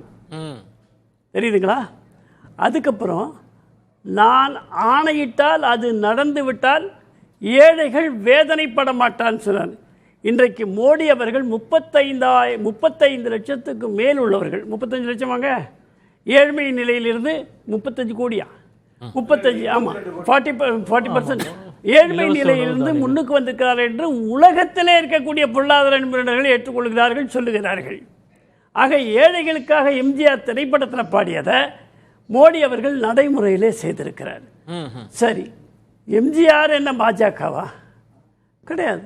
தெரியுதுங்களா? அதுக்கப்புறம் நான் ஆணையிட்டால் அது நடந்துவிட்டால் ஏழைகள் வேதனைப்பட மாட்டான்னு சொன்னார். இன்றைக்கு மோடி அவர்கள் 35 லட்சத்துக்கு மேல் உள்ளவர்கள், 35 லட்சம் வாங்க, ஏழ்மை நிலையிலிருந்து 35 கோடியா 35, ஆமாம் 40% ஏழ்மை நிலையிலிருந்து முன்னுக்கு வந்திருக்கிறார் என்று உலகத்திலே இருக்கக்கூடிய பொருளாதார நிபுணர்கள் ஏற்றுக்கொள்கிறார்கள், சொல்லுகிறார்கள். ஆக ஏழைகளுக்காக எம்ஜிஆர் திரைப்படத்தில் பாடியதை மோடி அவர்கள் நடைமுறையிலே செய்திருக்கிறார். சரி, எம்ஜிஆர் என்ன பாஜகவா? கிடையாது.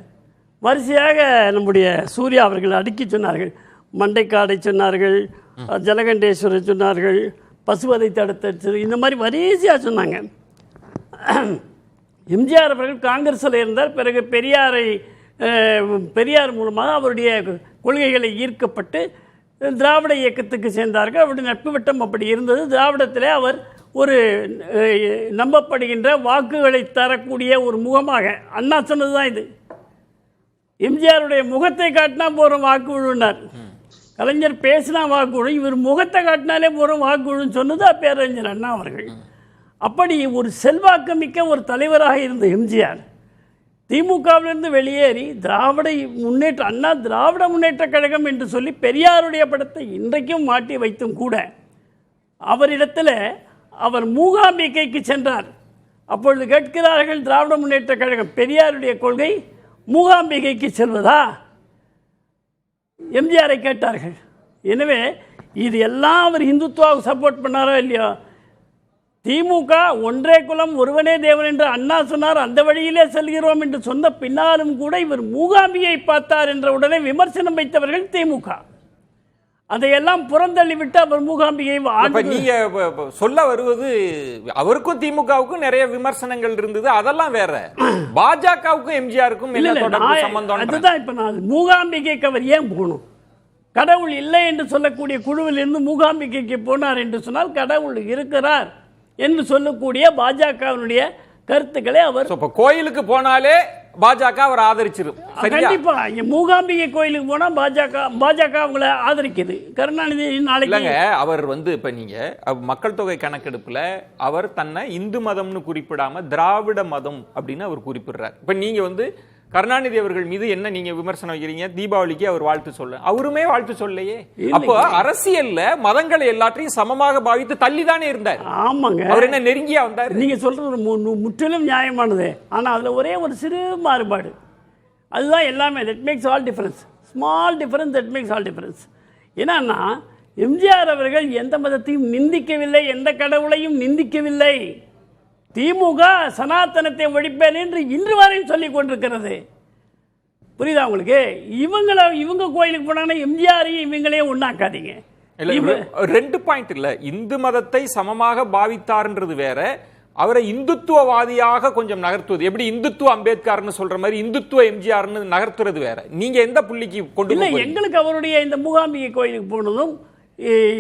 வரிசையாக நம்முடைய சூர்யா அவர்கள் அடுக்கி சொன்னார்கள். மண்டைக்காடை சொன்னார்கள், ஜலகண்டேஸ்வரர் சொன்னார்கள், பசுவதை தடுத்த, இந்த மாதிரி வரிசையாக சொன்னாங்க. எம்ஜிஆர் அவர்கள் காங்கிரஸில் இருந்தார். பிறகு பெரியாரை பெரியார் மூலமாக அவருடைய கொள்கைகளை ஈர்க்கப்பட்டு திராவிட இயக்கத்துக்கு சேர்ந்தார்கள். அவருடைய நட்பு வட்டம் அப்படி இருந்தது. திராவிடத்தில் அவர் ஒரு நம்பப்படுகின்ற வாக்குகளை தரக்கூடிய ஒரு முகமாக, அண்ணா சொன்னது தான் இது, எம்ஜிஆருடைய முகத்தை காட்டினா போகிறோம் வாக்கு விழுனார், கலைஞர் பேசினா வாக்கு விழும், இவர் முகத்தை காட்டினாலே போகிறோம் வாக்கு விழுன்னு சொன்னது பேரறிஞர் அண்ணா அவர்கள். அப்படி ஒரு செல்வாக்கு மிக்க ஒரு தலைவராக இருந்த எம்ஜிஆர் திமுகவிலிருந்து வெளியேறி அண்ணா திராவிட முன்னேற்ற கழகம் என்று சொல்லி பெரியாருடைய படத்தை இன்றைக்கும் மாட்டி வைத்தும் கூட அவரிடத்தில் அவர் மூகாம்பிகைக்கு சென்றார். அப்பொழுது கேட்கிறார்கள், திராவிட முன்னேற்ற கழகம் பெரியாருடைய கொள்கை மூகாம்பிகைக்கு செல்வதா? எம்ஜிஆரை கேட்டார்கள். எனவே இது எல்லாம் அவர் இந்துத்துவாவுக்கு சப்போர்ட் பண்ணாரோ இல்லையோ, திமுக ஒன்றே குலம் ஒருவனே தேவன் என்று அண்ணா சொன்னார், அந்த வழியிலே செல்கிறோம் என்று சொன்ன பின்னாலும் கூட இவர் மூகாம்பியை பார்த்தார் என்ற உடனே விமர்சனம் வைத்தவர்கள் திமுக. அதையெல்லாம் புறந்தள்ளிவிட்டு அவர் மூகாம்பிகை. நீங்க சொல்ல வருவது அவருக்கும் திமுகவுக்கும் நிறைய விமர்சனங்கள் இருந்தது, அதெல்லாம் வேற. பாஜகவுக்கும் எம்ஜிஆருக்கும் சம்பந்தம் அதுதான். இப்ப நான் மூகாம்பிகைக்கு அவர் ஏன் போகணும்? கடவுள் இல்லை என்று சொல்லக்கூடிய குழுவில் இருந்து மூகாம்பிகைக்கு போனார் என்று சொன்னால் கடவுள் இருக்கிறார் என்று சொல்லக்கூடிய பாஜகவினுடைய கருத்துக்களை அவர் கோயிலுக்கு போனாலே பாஜக அவர் ஆதரிச்சிரும். கண்டிப்பா மூகாம்பிகை கோயிலுக்கு போனா பாஜக அவங்களை ஆதரிக்குது. கருணாநிதி நாளைக்கு அவர் இப்ப நீங்க மக்கள் தொகை கணக்கெடுப்புல அவர் தன்னை இந்து மதம்னு குறிப்பிடாம திராவிட மதம் அப்படின்னு அவர் குறிப்பிடுறார். இப்ப நீங்க கருணாநிதி அவர்கள் மீது என்ன நீங்க விமர்சனம் வைக்கிறீங்க? தீபாவளிக்கு அவர் வாழ்த்து சொல்ல, அவருமே வாழ்த்து சொல்லலையே. அப்போ அரசியல்ல மதங்களை எல்லாத்தையும் சமமாக பாவித்து தள்ளிதானே இருந்தார். ஆமாங்க, அவர் என்ன நெருங்கியா வந்தார்? நீங்க சொல்றது முற்றிலும் நியாயமானது. ஆனா அதுல ஒரே ஒரு சிறு மாறுபாடு, அதுதான் எல்லாமே. That makes all difference. Small difference that makes all difference. என்னன்னா, எம்ஜிஆர் அவர்கள் எந்த மதத்தையும் நிந்திக்கவில்லை, எந்த கடவுளையும் நிந்திக்கவில்லை. திமுக சனாதனத்தை ஒழிப்பேன் என்று இன்று வரையும் சொல்லிக் கொண்டிருக்கிறது. புரியுதா உங்களுக்கு? இவங்க கோயிலுக்கு போனாங்கன்னா எம்ஜிஆரையும் இவங்களையும் ஒண்ணாக்காதீங்க. ரெண்டு பாயிண்ட் இல்ல, இந்து மதத்தை சமமாக பாவித்தார்ன்றது வேற, அவரை இந்துத்துவவாதியாக கொஞ்சம் நகர்த்துவது. எப்படி இந்துத்துவ அம்பேத்கர்னு சொல்ற மாதிரி இந்துத்துவ எம்ஜிஆர்னு நகர்த்துறது வேற. நீங்க எந்த புள்ளிக்கு கொண்டு இல்ல? எங்களுக்கு அவருடைய இந்த மூகாம்பிகை கோயிலுக்கு போனதும்,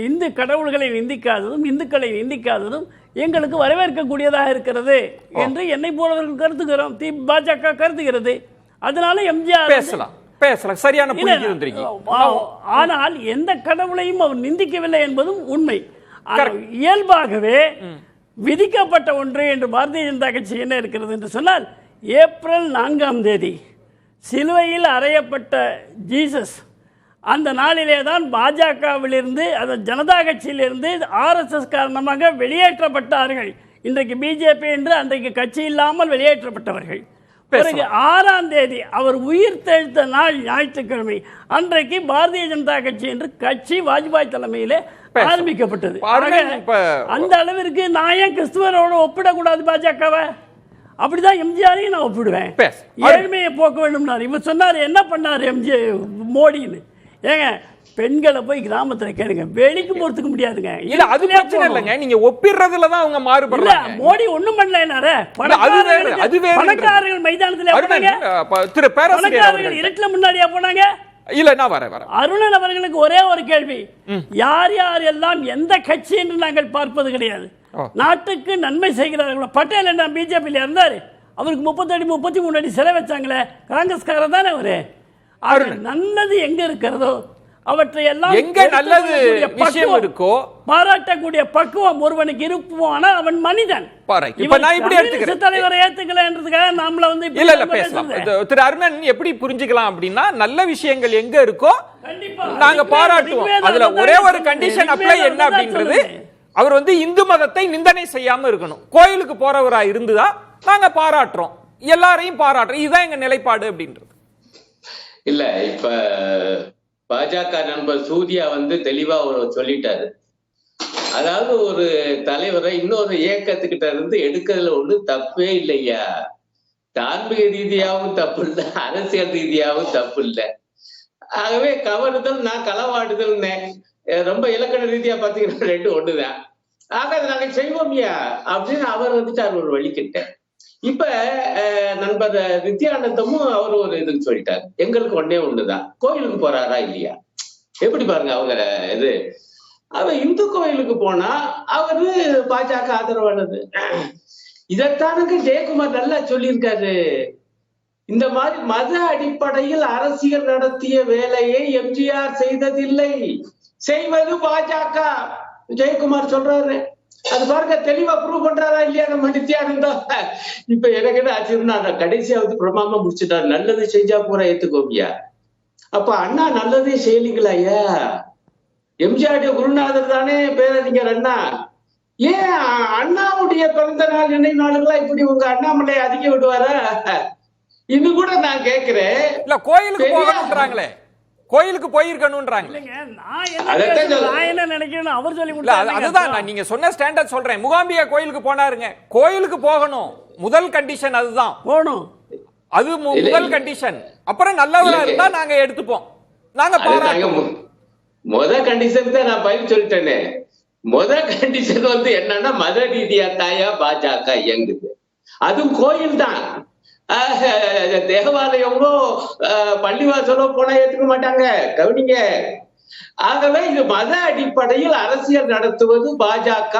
இந்து கடவுள்களை நிந்திக்காததும், இந்துக்களை நிந்திக்காததும் எங்களுக்கு வரவேற்கக்கூடியதாக இருக்கிறது என்று என்னை போலவர்கள் கருத்துக்கிறோம், பாஜக கருத்துகிறது. அதனால எம்ஜிஆர் பேசலாம், சரியான புள்ளிக்கு வந்திருக்கீங்க. ஆனால் எந்த கடவுளையும் அவர் நிந்திக்கவில்லை என்பதும் உண்மை. இயல்பாகவே விதிக்கப்பட்ட ஒன்று என்று பாரதிய ஜனதா கட்சி என்ன இருக்கிறது என்று சொன்னால், ஏப்ரல் 4ஆம் தேதி சிலுவையில் அறையப்பட்ட ஜீசஸ் அந்த நாளிலே தான் பாஜகவிலிருந்து, அந்த ஜனதா கட்சியிலிருந்து RSS காரணமாக வெளியேற்றப்பட்டார்கள். இன்றைக்கு பிஜேபி என்று அன்றைக்கு கட்சி இல்லாமல் வெளியேற்றப்பட்டவர்கள். பிறகு 6ஆம் தேதி அவர் உயிர் தெழுத்த நாள் ஞாயிற்றுக்கிழமை அன்றைக்கு பாரதிய ஜனதா கட்சி என்று கட்சி வாஜ்பாய் தலைமையிலே ஆரம்பிக்கப்பட்டது. அந்த அளவிற்கு நான் ஏன் கிறிஸ்துவரோடு ஒப்பிடக்கூடாது பாஜகவை? அப்படிதான் எம்ஜிஆரையும் நான் ஒப்பிடுவேன். ஏழ்மையை போக்க வேண்டும். இவர் சொன்னார், என்ன பண்ணார் மோடின்னு? ஏங்க, பெண்களை போய் கிராமத்துல கேளுங்க, வெளிக்கு போறதுக்கு முடியாதுங்க. இல்ல, அது பிரச்சனை இல்லங்க, நீங்க ஒப்பிடுறதுல தான் அவங்க மாறுபடுறாங்க. மோடி ஒண்ணும் பண்ணலனாரே. பணக்காரர்கள் மைதானத்துல போனாங்க, திரு பேராசிரியர் இருட்டுல முன்னாடியா போனாங்க? இல்ல, நான் வரேன். அருணன் அவர்களுக்கு ஒரே ஒரு கேள்வி, யார் யார் எல்லாம் எந்த கட்சி என்று நாங்கள் பார்ப்பது கிடையாது, நாட்டுக்கு நன்மை செய்கிறார்கள். பட்டேல் என்ன பிஜேபியில இருந்தாரு, அவருக்கு 30 அடி 33 அடி சிலை வச்சாங்களே, காங்கிரஸ்காரர் தானே அவரு. நல்லது எங்க இருக்கிறதோ அவற்றை எல்லாம் எங்க நல்லது விஷயம் இருக்கோ பாராட்டக்கூடிய பக்குவம் ஒருவனுக்கு இருப்போம். அவன் மனிதன். தலைவரை ஏத்துக்கலன்றதுக்காக நாமள இல்ல பேசலாம். திரு அருணன் எப்படி புரிஞ்சுக்கலாம் அப்படின்னா, நல்ல விஷயங்கள் எங்க இருக்கோ நாங்க பாராட்டுவோம். அதுல ஒரே ஒரு கண்டிஷன் அப்ளை என்ன அப்படின்றது, அவர் இந்து மதத்தை நிந்தனை செய்யாம இருக்கணும். கோயிலுக்கு போறவரா இருந்துதா நாங்க பாராட்டுறோம், எல்லாரையும் பாராட்டுறோம், இதுதான் எங்க நிலைப்பாடு அப்படின்றது. இல்ல, இப்ப பாஜக நண்பர் சூர்யா தெளிவா சொல்லிட்டாரு. அதாவது ஒரு தலைவரை இன்னொரு இயக்கத்துக்கிட்ட இருந்து எடுக்கிறதுல ஒண்ணு தப்பே இல்லையா. தார்மீக ரீதியாகவும் தப்பு இல்லை, அரசியல் ரீதியாகவும் தப்பு இல்லை. ஆகவே கவருதல், நான் களவாடுதல் ரொம்ப இலக்கண ரீதியா பாத்தீங்கன்னா ரெண்டு ஒண்ணுதான். ஆக அதை நாங்க செய்வோம்யா அப்படின்னு அவர் அவர் ஒரு வழிகிட்ட. இப்ப நண்பர் நித்யானந்தமும் அவரு ஒரு இதுக்கு சொல்லிட்டாரு, எங்களுக்கு ஒன்னே ஒண்ணுதான், கோயிலுக்கு போறாரா இல்லையா. எப்படி பாருங்க அவங்க இது. அவர் இந்து கோயிலுக்கு போனா அவரு பாஜக ஆதரவானது. இதைத்தானுங்க ஜெயக்குமார் நல்லா சொல்லியிருக்காரு. இந்த மாதிரி மத அடிப்படையில் அரசியல் நடத்திய வேலையை எம்ஜிஆர் செய்ததில்லை, செய்வது பாஜக. ஜெயக்குமார் சொல்றாரு. அது பாருங்க தெளிவா ப்ரூவ் பண்றாரா இல்லையா நம்ம நித்யானந்தா. இப்ப எனக்கு என்ன ஆச்சுன்னா கடைசியாவது பிரமாமா முடிச்சுட்டாரு, நல்லது செஞ்சா பூரா ஏத்துக்கோங்கயா. அப்ப அண்ணா நல்லதே செய்யலீங்களா ஐயா. எம்ஜிஆருடைய குருநாதர் தானே பேரறிஞர் அண்ணா. ஏன் அண்ணாவுடைய பிறந்த நாள் நினைவு நாளுங்களா இப்படி உங்க அண்ணாமலை அதிக விடுவாரா? இன்னும் கூட நான் கேக்குறேன். இல்ல கோயிலுக்கு போகணும்ன்றாங்களே, கோயிலுக்கு போயிருக்கணும்ன்றாங்களே. நான் என்ன நினைக்கிறேன் அவர் சொல்லி கொடுத்தாரு. அதுதான் நான் நீங்க சொன்ன ஸ்டாண்டர்ட் சொல்றேன். முகாம்பியா கோயிலுக்கு போனாருங்க, கோயிலுக்கு போகணும், முதல் கண்டிஷன் அதுதான், போகணும், அது முதல் கண்டிஷன். அப்புறம் நல்லவரா இருந்தா நாங்க எடுத்துப்போம், நாங்க பாராட்டுவோம். முத கண்டிஷன் தான் நான் பதில் சொல்லிட்டேனே. முத கண்டிஷன் வந்து என்னன்னா மத ரீதியா தாயா பாஜக இயங்குது, அதுவும் கோயில் தான். தேவாலயமோ பள்ளிவாசலோ போனா ஏத்துக்க மாட்டாங்க, கவனிங்க. ஆகவே இது மத அடிப்படையில் அரசியல் நடத்துவது பாஜக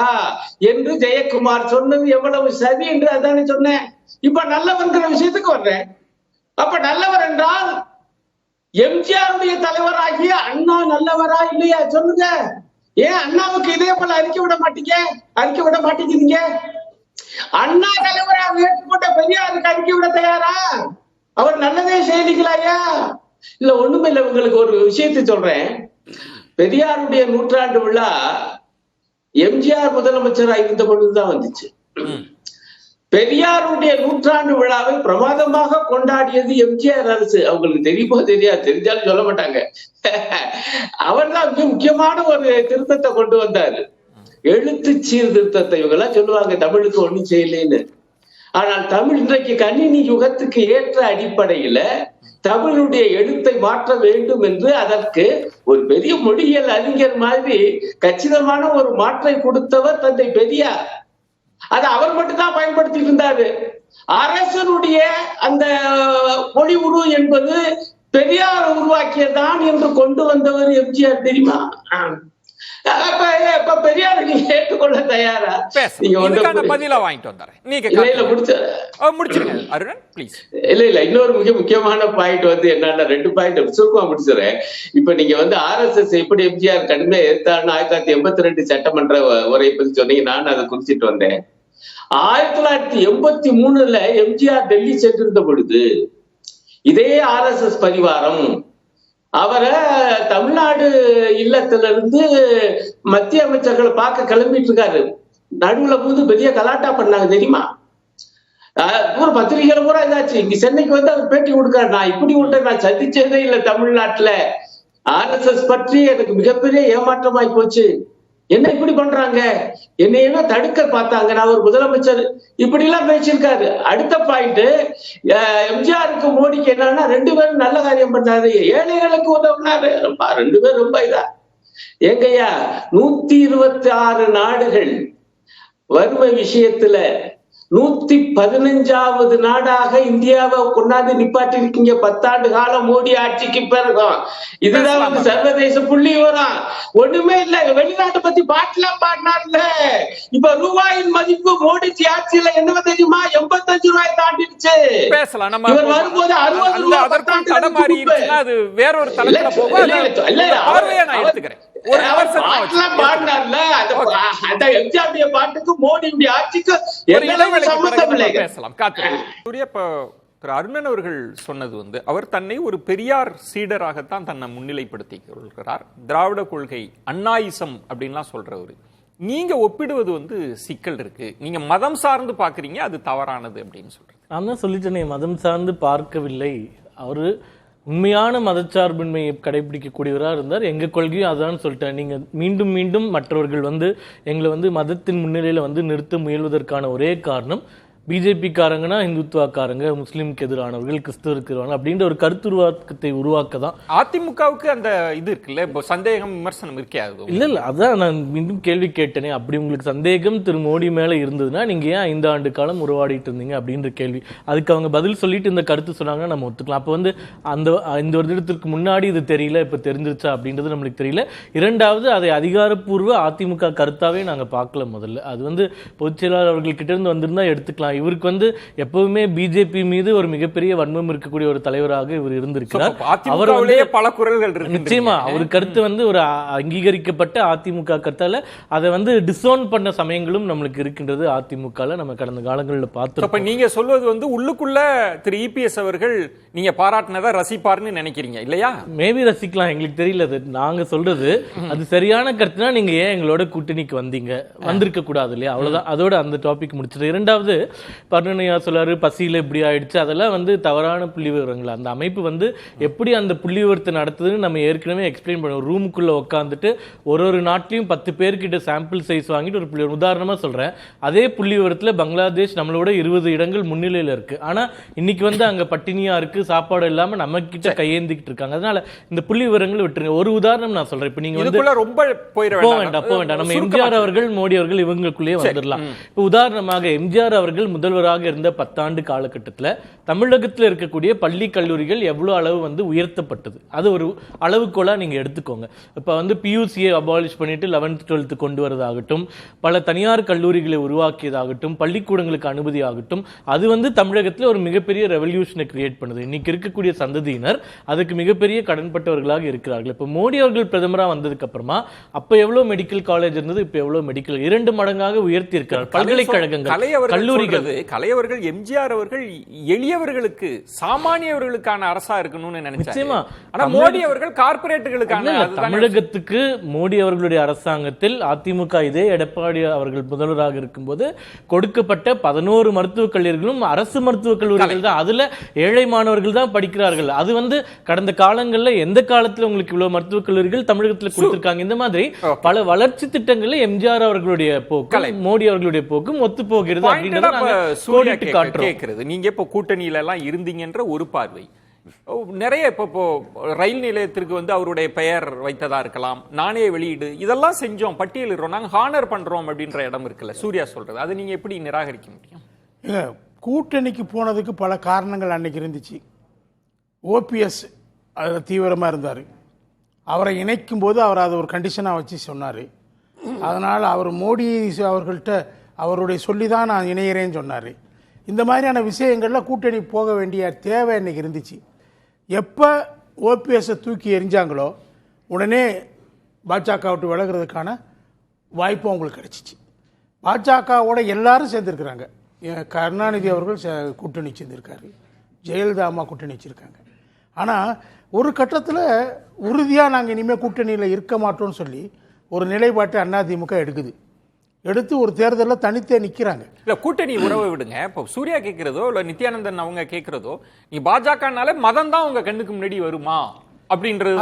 என்று ஜெயக்குமார் சொன்னது எவ்வளவு சரி என்று அதானே சொன்னேன். இப்ப நல்லவர்ங்கிற விஷயத்துக்கு வர்றேன். அப்ப நல்லவர் என்றால் எம்ஜிஆருடைய தலைவராகிய அண்ணா நல்லவரா இல்லையா சொல்லுங்க. ஏன் அண்ணாவுக்கு இதே போல அறிக்கை விட மாட்டேங்கிறீங்க? அண்ணா தலைவராக ஏற்றுக்கொண்ட பெரியாருக்கு அறிக்கை விட தயாரா? அவர் நல்லதே செய்திகளாயா? இல்ல ஒண்ணுமே இல்ல. உங்களுக்கு ஒரு விஷயத்தை சொல்றேன். பெரியாருடைய 100ஆண்டு விழா எம்ஜிஆர் முதலமைச்சரா இருந்த பொழுதுதான் வந்துச்சு. பெரியாருடைய 100ஆண்டு விழாவை பிரமாதமாக கொண்டாடியது எம்ஜிஆர் அரசு. அவங்களுக்கு தெரியுமோ தெரியாது, தெரிஞ்சாலும் சொல்ல மாட்டாங்க. அவர் தான் மிக முக்கியமான ஒரு திருத்தத்தை கொண்டு வந்தாரு, எழுத்து சீர்திருத்தத்தை. இவங்க எல்லாம் சொல்லுவாங்க தமிழுக்கு ஒண்ணும் செய்யலன்னு. ஆனால் தமிழ் இன்றைக்கு கணினி யுகத்துக்கு ஏற்ற அடிப்படையில தமிழுடைய எழுத்தை மாற்ற வேண்டும் என்று அதற்கு ஒரு பெரிய மொழியியல் அறிஞர் மாதிரி கச்சிதமான ஒரு மாற்றை கொடுத்தவர் தந்தை பெரியார். அதை அவர் மட்டும்தான் பயன்படுத்திட்டு இருந்தாரு. அரசனுடைய அந்த மொழி உரு என்பது பெரியார் உருவாக்கியதான் என்று கொண்டு வந்தவர் எம்ஜிஆர், தெரியுமா? இப்ப பெரியார் நீங்க ஏற்றுக்கொள்ள தயாரா? நீங்க பதிலா வாங்கிட்டு வந்தாரு. நீங்க முடிச்சிருங்க அருணன் ப்ளீஸ். இல்ல இன்னொரு மிக முக்கியமான பாயிண்ட் வந்து என்னன்னா, 2 பாயிண்ட் சுருக்கமா முடிச்சிடுறேன். இப்ப நீங்க வந்து RSS எப்படி எம்ஜிஆர் கடுமையா எதிர்த்தாருன்னு 1982 சட்டமன்ற உரையை பத்தி சொன்னீங்க. நான் அதை குறிச்சிட்டு வந்தேன். 1983 எம்ஜிஆர் டெல்லி சென்றிருந்த பொழுது இதே RSS பரிவாரம் அவரை தமிழ்நாடு இல்லத்திலிருந்து மத்திய அமைச்சர்களை பார்க்க கிளம்பிட்டு இருக்காரு. நடுவுல போது பெரிய கலாட்டா பண்ணாங்க, தெரியுமா? பூரா பத்திரிகையில பூரா இதாச்சு. இங்க சென்னைக்கு வந்து அவர் பேட்டி கொடுக்காரு. நான் இப்படி ஒன்றை நான் சந்திச்சதே இல்லை தமிழ்நாட்டுல. RSS பற்றி எனக்கு மிகப்பெரிய ஏமாற்றமாய் போச்சு. என்ன இப்படி பண்றாங்க, என்னையுமே தடுக்க பார்த்தாங்க, நான் ஒரு முதலமைச்சர், இப்படி எல்லாம் பேசியிருக்காரு. அடுத்த பாயிண்ட், எம்ஜிஆருக்கு மோடிக்கு என்னன்னா 2 பேரும் நல்ல காரியம் பண்ணாரு, ஏழைகளுக்கு உதவுனாரு. 2 பேரும் ரொம்ப இதா. ஏங்கய்யா 126 நாடுகள் வறுமை விஷயத்துல 115வது நாடாக இந்தியாவை கொண்டாந்து நிப்பாட்டி இருக்கீங்க 10 ஆண்டு காலம் மோடி ஆட்சிக்கு பிறகும். இதுதான் வந்து சர்வதேச புள்ளி விவரம். ஒண்ணுமே இல்ல. வெளிநாட்டை பத்தி பாட்டுலாம் பாடினார்ல. இப்ப ரூபாயின் மதிப்பு மோடிஜி ஆட்சியில என்ன தெரியுமா? 85 ரூபாய் தாண்டிடுச்சு. பேசலாம். நம்ம இவர் வரும்போது 60 ரூபாய் அது வேறொரு தலைப்புல போகும். பார்வையா நான் எடுத்துக்கிறேன். பாட்டுக்கு மோடியுடைய ஆட்சிக்கு பேசலாம். திரு அருணன் அவர்கள் சொன்னது வந்து, அவர் தன்னை ஒரு பெரியார் சீடராகத்தான் தன்னை முன்னிலைப்படுத்திக் கொள்கிறார். திராவிட கொள்கை அண்ணாயிசம் அப்படின்லாம் சொல்றவரு. நீங்க ஒப்பிடுவது வந்து சிக்கல் இருக்கு, நீங்க மதம் சார்ந்து பாக்குறீங்க, அது தவறானது அப்படின்னு சொல்றேன். நான் தான் சொல்லிட்டேனே, மதம் சார்ந்து பார்க்கவில்லை. அவரு உண்மையான மதச்சார்பின்மையை கடைபிடிக்கக்கூடியவராக இருந்தார். எங்கள் கொள்கையும் அதான் சொல்லிட்டேன். நீங்கள் மீண்டும் மீண்டும் மற்றவர்கள் வந்து எங்களை வந்து மதத்தின் முன்னிலையில் வந்து நிறுத்த முயல்வதற்கான ஒரே காரணம் பிஜேபிக்காரங்கன்னா இந்துத்துவாக்காரங்க, முஸ்லீமுக்கு எதிரானவர்கள், கிறிஸ்தவருக்கு எதிரானவர்கள் அப்படின்ற ஒரு கருத்துருவாக்கத்தை உருவாக்க தான். அதிமுகவுக்கு அந்த இது இருக்குல்ல, இப்போ சந்தேகம் விமர்சனம் இருக்கே அது இல்ல அதான் நான் மீண்டும் கேள்வி கேட்டேனே. அப்படி உங்களுக்கு சந்தேகம் திரு மோடி மேல இருந்ததுன்னா நீங்க ஏன் 5 ஆண்டு காலம் உருவாடிட்டு இருந்தீங்க அப்படின்ற கேள்வி. அதுக்கு அவங்க பதில் சொல்லிட்டு இந்த கருத்து சொன்னாங்கன்னா நம்ம ஒத்துக்கலாம். அப்ப வந்து அந்த 5 வருடத்திற்கு முன்னாடி இது தெரியல, இப்ப தெரிஞ்சிருச்சா அப்படின்றது நம்மளுக்கு தெரியல. இரண்டாவது, அதை அதிகாரப்பூர்வ அதிமுக கருத்தாவே நாங்க பார்க்கல. முதல்ல அது வந்து பொதுச் செயலாளர் அவர்கள் கிட்ட இருந்து வந்திருந்தா எடுத்துக்கலாம். இவருக்கு வந்து எப்பவுமே பிஜேபி மீது ஒரு மிகப்பெரிய வன்மம் இருக்கக்கூடிய ஒரு தலைவராக இவர் இருந்திருக்கிறார். அவருடைய பல குரல்கள் இருக்கு. நிச்சயமா அவர் கருத்து வந்து ஒரு அங்கீகரிக்கப்பட்ட அதிமுக கருத்தால அதை வந்து டிசோன் பண்ண சமயங்களும் நம்மளுக்கு இருக்கின்றது அதிமுகல நம்ம கடந்த காலங்களில் பார்த்தோம். அப்ப நீங்க சொல்வது வந்து உள்ளுக்குள்ள திரு இபிஎஸ் அவர்கள் நீங்க பாராட்டினதை ரசிப்பார்னு நினைக்கிறீங்க இல்லையா? மேபி ரசிக்கலாம், எங்களுக்கு தெரியல. நாங்க சொல்றது அது சரியான கருத்துனா நீங்க ஏன் எங்களோட கூட்டணிக்கு வந்தீங்க, வந்திருக்க கூடாது இல்லையா? அவ்வளவுதான். அதோட அந்த டாபிக் முடிச்சிட்டு இரண்டாவது பர்ணனையா சொல்லாரு பசியில இப்படி ஆயிடுச்சு, அதெல்லாம் வந்து தவறான புள்ளி விவரங்கள். அந்த அமைப்பு வந்து எப்படி அந்த புள்ளி விவரத்தை நடத்துதுன்னு நம்ம ஏற்கனவே எக்ஸ்பிளைன் பண்ணுவோம். ரூமுக்குள்ள உட்காந்துட்டு ஒரு நாட்டிலையும் 10 பேர்கிட்ட சாம்பிள் சைஸ் வாங்கிட்டு ஒரு புள்ளி உதாரணமா சொல்றேன். அதே புள்ளி விவரத்துல பங்களாதேஷ் நம்மளோட 20 இடங்கள் முன்னிலையில இருக்கு. ஆனா இன்னைக்கு வந்து அங்க பட்டினியா இருக்கு, சாப்பாடு இல்லாம நம்ம கிட்ட கையேந்திக்கிட்டு இருக்காங்க. அதனால இந்த புள்ளி விவரங்கள் விட்டுருங்க. ஒரு உதாரணம் நான் சொல்றேன். இப்ப நீங்க வந்து ரொம்ப போக வேண்டாம். நம்ம எம்ஜிஆர் அவர்கள், மோடி அவர்கள் இவங்களுக்குள்ளேயே வந்துடலாம். இப்ப உதாரணமாக எம்ஜிஆர் அவர்கள் முதல்வராக இருந்த 10 ஆண்டு காலகட்டத்தில் தமிழகத்தில் இருக்கக்கூடிய பள்ளி கல்லூரிகள் எவ்வளவு அளவு வந்து உயர்த்தப்பட்டது, அது ஒரு அளவுகோலா நீங்க எடுத்துக்கோங்க. இப்ப வந்து பியூசியை அபாலிஷ் பண்ணிட்டு 11th 12th கொண்டு வரதாகட்டும், பல தனியார் கல்லூரிகளை உருவாக்கியதாகட்டும், பள்ளிக்கூடங்களுக்கு அனுமதி ஆகட்டும், அது வந்து தமிழகத்தில் ஒரு மிகப்பெரிய ரெவல்யூஷனை கிரியேட் பண்ணுது. இன்னைக்கு இருக்கக்கூடிய சந்ததியினர் அதுக்கு மிகப்பெரிய கடன்பட்டவர்களாக இருக்கிறார்கள். இப்ப மோடி அவர்கள் பிரதமராக வந்ததுக்கு அப்புறமா அப்ப எவ்வளவு மெடிக்கல் காலேஜ் இருந்தது, இப்ப எவ்வளவு மெடிக்கல் 2 மடங்காக உயர்த்தி இருக்கிறார். பல்கலைக்கழகங்கள், கல்லூரிகள். கலையவர்கள் எம்ஜிஆர் அவர்கள் எளியவர்களுக்கு, சாமானியவர்களுக்கான அரசா இருக்கணும்னு நினைச்சாங்க. ஆனா மோடி அவர்கள் கார்ப்பரேட்டுகளுக்கான. தமிழகத்துக்கு மோடி அவர்களுடைய அரசாங்கத்தில் அதிமுக இதே எடப்பாடி அவர்கள் முதல்வராக இருக்கும்போது கொடுக்கப்பட்ட 11 மருத்துவக் கல்லூரிகளும் அரசு மருத்துவக் கல்லூரிகள் தான். அதுல ஏழை மாணவர்கள் தான் படிக்கிறார்கள். அது வந்து கடந்த காலங்களில் எந்த காலத்துல உங்களுக்கு இவ்வளவு மருத்துவக் கல்லூரிகள் தமிழகத்தில் கொடுத்திருக்காங்க. இந்த மாதிரி பல வளர்ச்சி திட்டங்கள்ல எம்ஜிஆர் அவர்களுடைய போக்கு, மோடி அவர்களுடைய போக்கும் ஒத்து போகிறது கேட்கிறது. நீங்க இப்ப கூட்டணியில எல்லாம் இருந்தீங்கன்ற ஒரு பார்வை. நிறைய இப்போ ரயில் நிலையத்திற்கு வந்து அவருடைய பெயர் வைத்ததா இருக்கலாம், நாணய வெளியீடு, இதெல்லாம் செஞ்சோம், பட்டியலிடுறோம், நாங்க ஹானர் பண்றோம் அப்படின்ற இடம் இருக்குல்ல, சூர்யா சொல்றது, அதை நீங்க எப்படி நிராகரிக்க முடியும்? கூட்டணிக்கு போனதுக்கு பல காரணங்கள் அன்னைக்கு இருந்துச்சு. ஓபிஎஸ் அதில் தீவிரமாக இருந்தார். அவரை இணைக்கும் போது அவர் அதை ஒரு கண்டிஷனாக வச்சு சொன்னார். அதனால் அவர் மோடி அவர்கள்ட்ட அவருடைய சொல்லி தான் நான் இணையிறேன்னு சொன்னார். இந்த மாதிரியான விஷயங்களில் கூட்டணி போக வேண்டிய தேவை இன்னைக்கு இருந்துச்சு. எப்போ ஓபிஎஸ்ஸை தூக்கி எறிஞ்சாங்களோ உடனே பாஜக விட்டு விலகிறதுக்கான வாய்ப்பு அவங்களுக்கு கிடைச்சிச்சு. பாஜகவோட எல்லாரும் சேர்ந்துருக்குறாங்க. கருணாநிதி அவர்கள் கூட்டணி சேர்ந்திருக்காரு, ஜெயலலிதா அம்மா கூட்டணி வச்சுருக்காங்க. ஆனால் ஒரு கட்டத்தில் உறுதியாக நாங்கள் இனிமேல் கூட்டணியில் இருக்க மாட்டோம்னு சொல்லி ஒரு நிலைப்பாட்டை அதிமுக எடுத்து ஒரு தேர்தலில் தனித்தே நிற்கிறாங்க. இல்லை, கூட்டணி உறவை விடுங்க. இப்போ சூர்யா கேட்குறதோ இல்லை நித்யானந்தன் அவங்க கேட்குறதோ, நீ பாஜகனால மதம் தான் உங்க கண்ணுக்கு முன்னாடி வருமா அப்படின்றது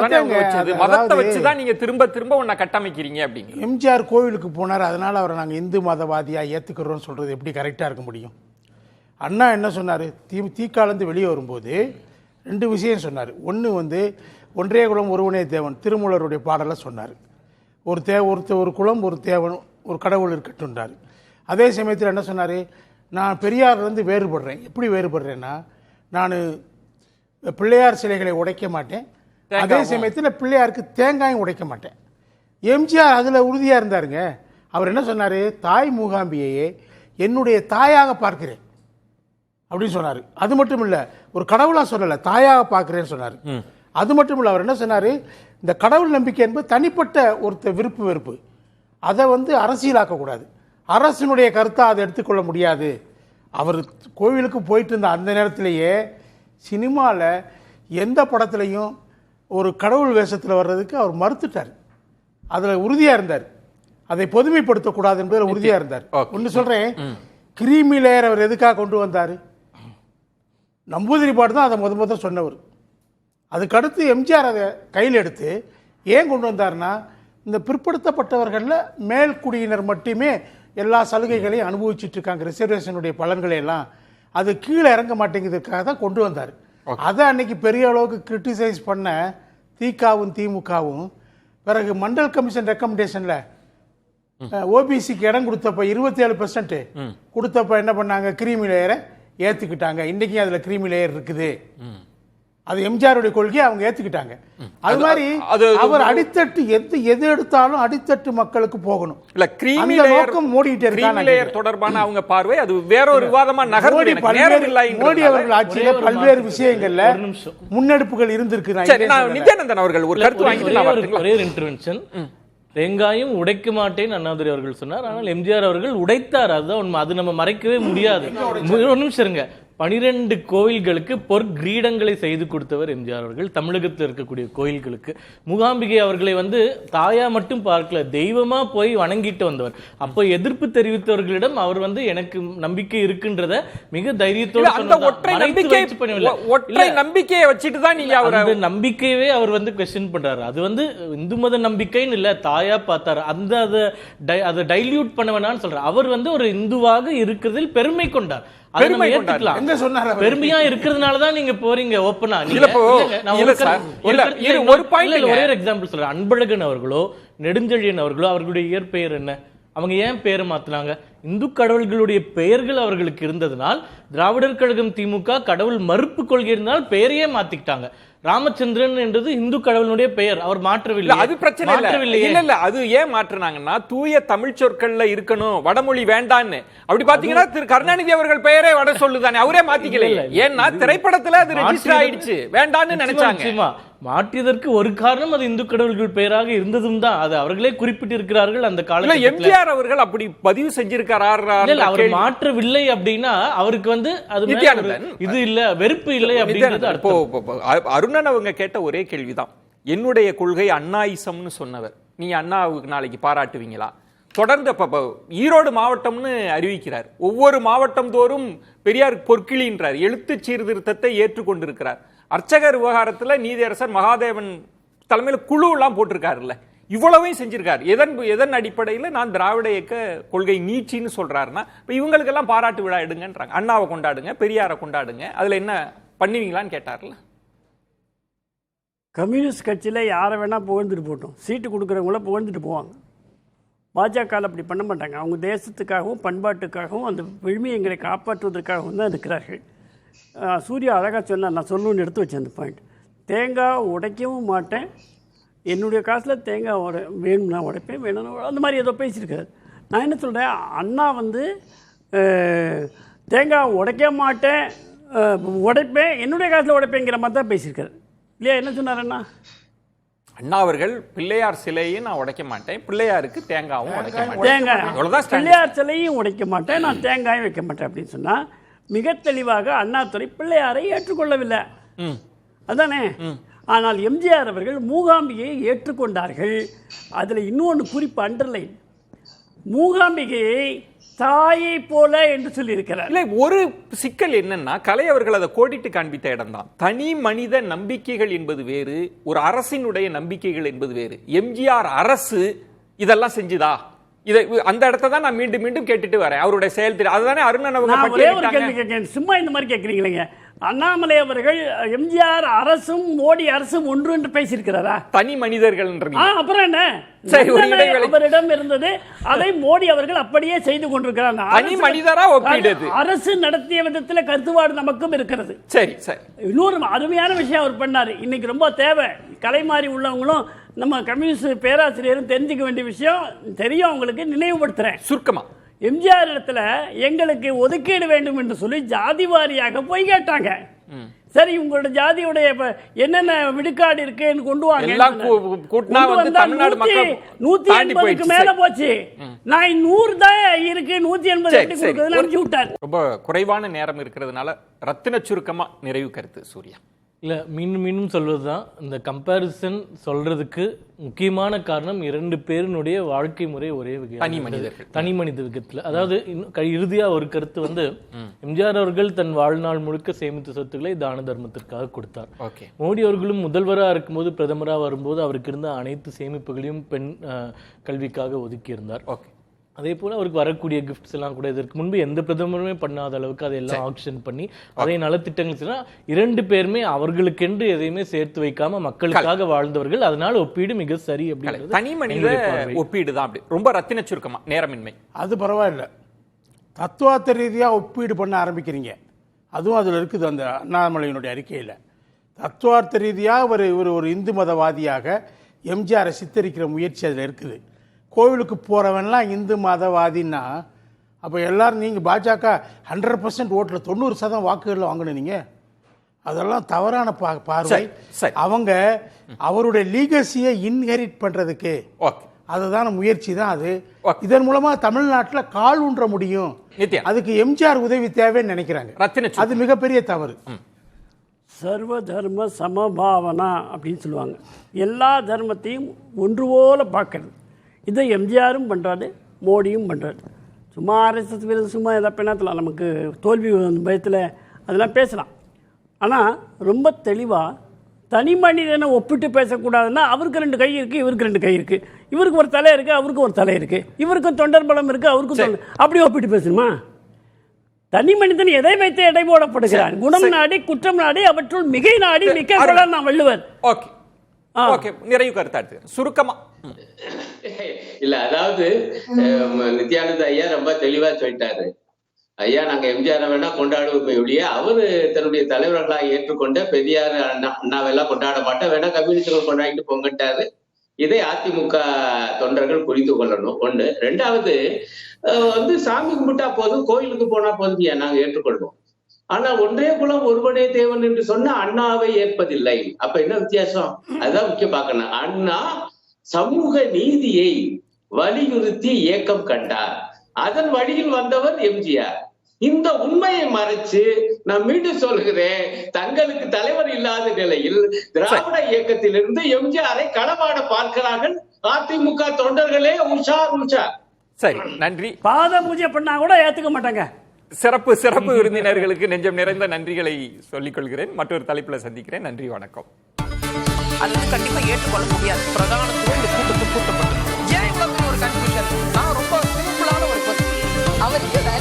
மதத்தை வச்சுதான் நீங்க திரும்ப திரும்ப உன்னை கட்டமைக்கிறீங்க அப்படிங்க. எம்ஜிஆர் கோவிலுக்கு போனார், அதனால அவரை நாங்கள் இந்து மதவாதியா ஏற்றுக்கிறோம்னு சொல்றது எப்படி கரெக்டாக இருக்க முடியும்? அண்ணா என்ன சொன்னார்? தீக்காலேருந்து வெளியே வரும்போது 2 விஷயம் சொன்னார். ஒன்று வந்து ஒன்றே குலம் ஒருவனே தேவன், திருமூலருடைய பாடலை சொன்னார். ஒரு குலம் ஒரு தேவன், ஒரு கடவுள் இருக்கட்டும்ன்றார். அதே சமயத்தில் என்ன சொன்னார்? நான் பெரியார்லேருந்து வேறுபடுறேன். எப்படி வேறுபடுறேன்னா, நான் பிள்ளையார் சிலைகளை உடைக்க மாட்டேன், அதே சமயத்தில் பிள்ளையாருக்கு தேங்காயும் உடைக்க மாட்டேன். எம்ஜிஆர் அதில் உறுதியாக இருந்தாருங்க. அவர் என்ன சொன்னார்? தாய் மூகாம்பியையே என்னுடைய தாயாக பார்க்கிறேன் அப்படின்னு சொன்னார். அது மட்டும் இல்லை, ஒரு கடவுளாக சொல்லலை, தாயாக பார்க்கிறேன்னு சொன்னார். அது மட்டும் இல்லை, அவர் என்ன சொன்னார்? இந்த கடவுள் நம்பிக்கை என்பது தனிப்பட்ட ஒருத்தர் விருப்பு வெறுப்பு, அதை வந்து அரசியலாக்கக்கூடாது, அரசினுடைய கருத்தை அதை எடுத்துக்கொள்ள முடியாது. அவர் கோவிலுக்கு போயிட்டு இருந்த அந்த நேரத்திலேயே சினிமாவில் எந்த படத்துலையும் ஒரு கடவுள் வேஷத்தில் வர்றதுக்கு அவர் மறுத்துட்டார். அதில் உறுதியாக இருந்தார், அதை பொதுமைப்படுத்தக்கூடாது என்பதில் உறுதியாக இருந்தார். ஒன்று சொல்கிறேன், கிரீமி லேயர் அவர் எதுக்காக கொண்டு வந்தார்? நம்பூதிரி பாட்டு தான் அதை முதல் சொன்னவர். அதுக்கடுத்து எம்ஜிஆர் அதை கையில் எடுத்து ஏன் கொண்டு வந்தார்னா, இந்த பிற்படுத்தப்பட்டவர்களில் மேல் குடியினர் மட்டுமே எல்லா சலுகைகளையும் அனுபவிச்சுட்டு இருக்காங்க, ரிசர்வேஷனுடைய பலன்களை எல்லாம். அது கீழே இறங்க மாட்டேங்கிறதுக்காக தான் கொண்டு வந்தார். அதை அன்னைக்கு பெரிய அளவுக்கு கிரிட்டிசைஸ் பண்ண திகாவும் திமுகவும் பிறகு மண்டல் கமிஷன் ரெக்கமெண்டேஷன்ல ஓபிசிக்கு இடம் கொடுத்தப்ப 27% கொடுத்தப்ப என்ன பண்ணாங்க, கிரீமி லேயரை ஏத்துக்கிட்டாங்க. இன்னைக்கு அதுல கிரீமி லேயர் இருக்குது. அது எம்ஜிஆருடைய கொள்கையை அவங்க ஏத்துக்கிட்டாங்க. அது மாதிரி அவர் அடித்தட்டு எது எடுத்தாலும் அடித்தட்டு மக்களுக்கு போகணும். இல்ல கிரீமி நோக்கம் மோடிட்டே இருக்காங்க. தொடர்பான அவங்க பார்வை அது வேற ஒரு விவாதமா நகர்ந்து மோடி அவர்கள் ஆட்சியில பல்வேறு விஷயங்கள்ல முன்னெடுப்புகள் இருந்திருக்கு. நித்யானந்தன் அவர்கள் ஒரு கருத்து வாங்கிட்டு ஒரே இன்டர்வென்ஷன். தேங்காயும் உடைக்க மாட்டேன் அண்ணாதுரை அவர்கள் சொன்னார். ஆனால் எம்ஜிஆர் அவர்கள் உடைத்தார். அதுதான் உண்மை. அது நம்ம மறைக்கவே முடியாது. ஒரு நிமிஷம் இருங்க. 12 கோயில்களுக்கு பொற்கிரீடங்களை செய்து கொடுத்தவர் எம்ஜிஆர் அவர்கள். தமிழகத்தில் இருக்கக்கூடிய கோயில்களுக்கு மூகாம்பிகை அவர்களை தாயா மட்டும் பார்க்கல, தெய்வமா போய் வணங்கிட்டு வந்தவர். அப்போ எதிர்ப்பு தெரிவித்தவர்களிடம் அவர் எனக்கு நம்பிக்கை இருக்குன்றத மிக தைரியத்தோடு நம்பிக்கையை வச்சுட்டு தான் நீங்க அந்த நம்பிக்கையவே அவர் கொஸ்டின் பண்றாரு. அது இந்து மத நம்பிக்கைன்னு இல்ல, தாயா பார்த்தாரு. அதை டைல்யூட் பண்ண வேணாம்னு சொல்றாரு. அவர் ஒரு இந்துவாக இருக்கிறதில் பெருமை கொண்டார். பெருமையா இருக்கிறதுனாலதான் நீங்க போறீங்க ஓப்பனா. ஒரே எக்ஸாம்பிள் சொல்றேன். அன்பழகன் அவர்களோ நெடுஞ்செழியன் அவர்களோ அவர்களுடைய இயற்பெயர் என்ன? அவங்க ஏன் பெயரை மாத்தினாங்க? இந்து கடவுள்களுடைய பெயர்கள் அவர்களுக்கு இருந்ததுனால், திராவிடர் கழகம் திமுக கடவுள் மறுப்பு கொள்கை இருந்தால் பெயரையே மாத்திக்கிட்டாங்க. ராமச்சந்திரன் என்றது இந்து கடவுளுடைய பெயர், அவர் மாற்றவில்லை. அது பிரச்சனை இல்ல. அது ஏன் மாற்றினாங்கன்னா தூய தமிழ் சொற்கள்ல இருக்கணும், வடமொழி வேண்டான்னு. அப்படி பாத்தீங்கன்னா திரு கருணாநிதி அவர்கள் பெயரே வட சொல்லுதானே, அவரே மாத்திக்கல. ஏன்னா திரைப்படத்துல அது ரெஜிஸ்டர் ஆயிடுச்சு, வேண்டான்னு நினைச்சாங்க. மாற்றியதற்கு ஒரு காரணம் அது இந்து கடவுள்கள் பெயராக இருந்ததும் தான். அது அவர்களே குறிப்பிட்டிருக்கிறார்கள். அந்த காலத்தில் எம்ஜிஆர் அவர்கள் அப்படி பதிவு செஞ்சிருக்கிறார். அவர் மாற்றவில்லை அப்படின்னா அவருக்கு அது இது இல்ல, வெறுப்பு இல்லை அப்படிங்கிறது. அருணன் அவங்க கேட்ட ஒரே கேள்விதான். என்னுடைய கொள்கை அண்ணாயிசம்னு சொன்னவர், நீ அண்ணாவுக்கு நாளைக்கு பாராட்டுவீங்களா? தொடர்ந்து ஈரோடு மாவட்டம்னு அறிவிக்கிறார். ஒவ்வொரு மாவட்டம் தோறும் பெரியார் பொற்கிளின்றார். எழுத்து சீர்திருத்தத்தை ஏற்றுக்கொண்டிருக்கிறார். அர்ச்சகர் விவகாரத்துல நீதியரசர் மகாதேவன் தலைமையில குழு எல்லாம் போட்டிருக்காருல்ல, இவ்வளவையும் செஞ்சிருக்காரு. எதன் அடிப்படையில் நான் திராவிட இயக்க கொள்கை நீட்சின்னு சொல்றாருன்னா, இப்ப இவங்களுக்கு எல்லாம் பாராட்டு விழா எடுங்கன்றாங்க. அண்ணாவை கொண்டாடுங்க, பெரியாரை கொண்டாடுங்க, அதுல என்ன பண்ணுவீங்களான்னு கேட்டார்ல. கம்யூனிஸ்ட் கட்சியில் யாரை வேணால் புகழ்ந்துட்டு போட்டோம், சீட்டு கொடுக்குறவங்கள புகழ்ந்துட்டு போவாங்க. பாஜக அப்படி பண்ண மாட்டாங்க. அவங்க தேசத்துக்காகவும் பண்பாட்டுக்காகவும் அந்த விழுமியங்களை காப்பாற்றுவதற்காகவும் தான் இருக்கிறார்கள். சூர்யா அழகாக சொன்னால், நான் சொல்லணும்னு எடுத்து வச்சேன் அந்த பாயிண்ட். தேங்காய் உடைக்கவும் மாட்டேன், என்னுடைய காசில் தேங்காய் வேணும்னா உடைப்பேன், வேணும்னா அந்த மாதிரி ஏதோ பேசியிருக்காரு. நான் என்ன சொல்கிறேன், அண்ணா தேங்காய் உடைக்க மாட்டேன், உடைப்பேன், என்னுடைய காசில் உடைப்பேங்கிற மாதிரி தான் பேசியிருக்காரு இல்லையா? என்ன சொன்னார் அண்ணா? அண்ணா அவர்கள் பிள்ளையார் சிலையும் நான் உடைக்க மாட்டேன், பிள்ளையாருக்கு தேங்காயும் உடைக்க மாட்டேன், தேங்காய் பிள்ளையார் சிலையும் உடைக்க மாட்டேன், நான் தேங்காயும் வைக்க மாட்டேன் அப்படின்னு சொன்னால் மிக தெளிவாக அண்ணாதுரை பிள்ளையாரை ஏற்றுக்கொள்ளவில்லை, அதானே? ஆனால் எம்ஜிஆர் அவர்கள் மூகாம்பிகையை ஏற்றுக்கொண்டார்கள். அதில் இன்னொன்று குறிப்பு அண்டர்லைன், மூகாம்பிகையை தாயை போல என்று சொல்லி இருக்கிறார். இல்லை, ஒரு சிக்கல் என்னன்னா, கலை அவர்கள் அதை கோடிட்டு காண்பித்த இடம் தான். தனி மனித நம்பிக்கைகள் என்பது வேறு, ஒரு அரசினுடைய நம்பிக்கைகள் என்பது வேறு. எம்ஜிஆர் அரசு இதெல்லாம் செஞ்சுதா? இதை அந்த இடத்தை தான் நான் மீண்டும் மீண்டும் கேட்டுட்டு வரேன். அவருடைய செயல்திறன் அதுதானே அருணன் அவங்க சும்மா இந்த மாதிரி கேட்குறீங்களேங்க. அண்ணாமலை அவர்கள் எம்ஜிஆர் அரசும் மோடி அரசும் ஒன்று என்று பேசியிருக்கிறாரா? தனி மனிதர்கள் அப்புறம் என்ன, அவரிடம் இருந்தது அதை மோடி அவர்கள் அப்படியே செய்து கொண்டிருக்கிறாங்க. தனி மனிதரா ஒப்பிடுது. அரசு நடத்திய விதத்தில் கருத்துவாடு நமக்கும் இருக்கிறது. சரி சரி. இன்னொரு அருமையான விஷயம் அவர் பண்ணாரு, இன்னைக்கு ரொம்ப தேவை. கலைமாறி உள்ளவங்களும் நம்ம கம்யூனிஸ்ட் பேராசிரியரும் தெரிஞ்சுக்க வேண்டிய விஷயம் தெரியும், அவங்களுக்கு நினைவுபடுத்துறேன் சுருக்கமா. எம்ஜிஆர் இடத்துல எங்களுக்கு ஒதுக்கீடு வேண்டும் என்று சொல்லி ஜாதி வாரியாக போய் கேட்டாங்க. சரி, உங்களோட ஜாதியுடைய என்னென்ன விடுக்காடு இருக்குன்னு கொண்டு வாங்க. 180க்கு மேல போச்சு. நான் 100 தான் இருக்கு, 180 நினைச்சு விட்டார். ரொம்ப குறைவான நேரம் இருக்கிறதுனால ரத்தின சுருக்கமா நிறைவு கருத்து சூர்யா. இல்லை, மீண்டும் மீண்டும் சொல்வது தான், இந்த கம்பேரிசன் சொல்றதுக்கு முக்கியமான காரணம் 2 பேருனுடைய வாழ்க்கை முறை ஒரே வகை, தனி மனித விதத்தில். அதாவது இறுதியாக ஒரு கருத்து எம்ஜிஆர் அவர்கள் தன் வாழ்நாள் முழுக்க சேமித்த சொத்துக்களை தான தர்மத்திற்காக கொடுத்தார். மோடி அவர்களும் முதல்வராக இருக்கும்போது பிரதமராக வரும்போது அவருக்கு இருந்த அனைத்து சேமிப்புகளையும் பெண் கல்விக்காக ஒதுக்கியிருந்தார். அதே போல் அவருக்கு வரக்கூடிய கிஃப்ட்ஸ் எல்லாம் கூட இதற்கு முன்பு எந்த பிரதமருமே பண்ணாத அளவுக்கு அதையெல்லாம் ஆக்ஷன் பண்ணி அதே நலத்திட்டங்கள் சொன்னா 2 பேருமே அவர்களுக்கென்று எதையுமே சேர்த்து வைக்காம மக்களுக்காக வாழ்ந்தவர்கள். அதனால ஒப்பீடு மிக சரி அப்படிங்கிறது தனி மனித ஒப்பீடு தான். அப்படி ரொம்ப ரத்தின சுருக்கமா, நேரமின்மை. அது பரவாயில்ல, தத்துவார்த்த ரீதியாக ஒப்பீடு பண்ண ஆரம்பிக்கிறீங்க. அதுவும் அதில் இருக்குது அந்த அண்ணாமலையினுடைய அறிக்கையில். தத்துவார்த்த ரீதியாக ஒரு இந்து மதவாதியாக எம்ஜிஆரை சித்தரிக்கிற முயற்சி அதில் இருக்குது. கோவிலுக்கு போகிறவன்லாம் இந்து மதவாதின்னா அப்போ எல்லாரும் நீங்கள் பாஜக 100% ஓட்டில் 90% வாக்குகளில் வாங்கினீங்க. அதெல்லாம் தவறான பார்வை. அவங்க அவருடைய லீகசியை இன்ஹெரிட் பண்ணுறதுக்கு அதுதான முயற்சி தான் அது. இதன் மூலமா தமிழ்நாட்டில் கால் ஊன்ற முடியும். அதுக்கு எம்ஜிஆர் உதவி தேவைன்னு நினைக்கிறாங்க. அது மிகப்பெரிய தவறு. சர்வ தர்ம சமபாவனா அப்படின்னு சொல்லுவாங்க. எல்லா தர்மத்தையும் ஒன்று போல பார்க்கறது. இதை எம்ஜிஆரும் பண்ணுறாரு, மோடியும் பண்ணுறாரு. சும்மா ஆர்எஸ்எஸ் வீரர் சும்மா எதாவது பின்னத்தில் நமக்கு தோல்வி பயத்தில் அதெல்லாம் பேசலாம். ஆனால் ரொம்ப தெளிவாக தனி மனிதனை ஒப்பிட்டு பேசக்கூடாதுன்னா அவருக்கு 2 கை இருக்குது, இவருக்கு 2 கை இருக்குது, இவருக்கு ஒரு தலை இருக்குது, அவருக்கு ஒரு தலை இருக்குது, இவருக்கும் தொண்டர் பலம் இருக்குது, அவருக்கும் அப்படி ஒப்பிட்டு பேசணுமா? தனி மனிதன் எதை வைத்து எடை போடப்படுகிறான்? குணம் நாடி குற்றம் நாடி அவற்றுள் மிகை நாடி மிக்க கொள்ளார் நான் வள்ளுவர். ஓகே, நிறைவு கருத்தாடு சுருக்கமா. இல்ல, அதாவது நித்யானந்த ஐயா ரொம்ப தெளிவா சொல்லிட்டாரு. ஐயா, நாங்க எம்ஜிஆர் வேணா கொண்டாடுவோமே ஒழிய அவரு தன்னுடைய தலைவர்களாக ஏற்றுக்கொண்ட பெரியார் அண்ணாவெல்லாம் கொண்டாட மாட்டோம், வேணா கம்யூனிஸ்டுகள் கொண்டாடிட்டு போங்கட்டாரு. இதை அதிமுக தொண்டர்கள் புரிந்து கொள்ளணும். 1. 2வது சாமி கும்பிட்டா போதும், கோயிலுக்கு போனா போதும், நாங்க ஏற்றுக்கொள்வோம். ஆனா ஒன்றே குலம் ஒருவனே தேவன் என்று சொன்னா அண்ணாவை ஏற்பதில்லை. அப்ப என்ன வித்தியாசம்? அதுதான் முக்கியம் பார்க்கணும். அண்ணா சமூக நீதியை வலியுறுத்தி இயக்கம் கண்டார். அதன் வழியில் வந்தவர் எம்ஜிஆர். இந்த உண்மையை மறைச்சு நான் மீண்டும் சொல்கிறேன், தங்களுக்கு தலைவர் இல்லாத நிலையில் திராவிட இயக்கத்திலிருந்து எம்ஜிஆரை களமாட பார்க்கிறார்கள் அதிமுக தொண்டர்களே. உஷார். சரி, நன்றி. பாத பூஜை பண்ணா கூட ஏத்துக்க மாட்டாங்க. சிறப்பு விருந்தினர்களுக்கு நெஞ்சம் நிறைந்த நன்றிகளை சொல்லிக் கொள்கிறேன். மற்றொரு தலைப்புல சந்திக்கிறேன். நன்றி, வணக்கம். அது கண்டிப்பா ஏற்றுக்கொள்ள முடியாது. பிரதானத்துவம் இந்த கூட்டத்தில் கூட்டப்பட்டது. ஏன் இவ்வளவு ஒரு கன்ஃபியூஷன்? நான் ரொம்ப சிம்பிளான ஒரு அவருக்கு வேற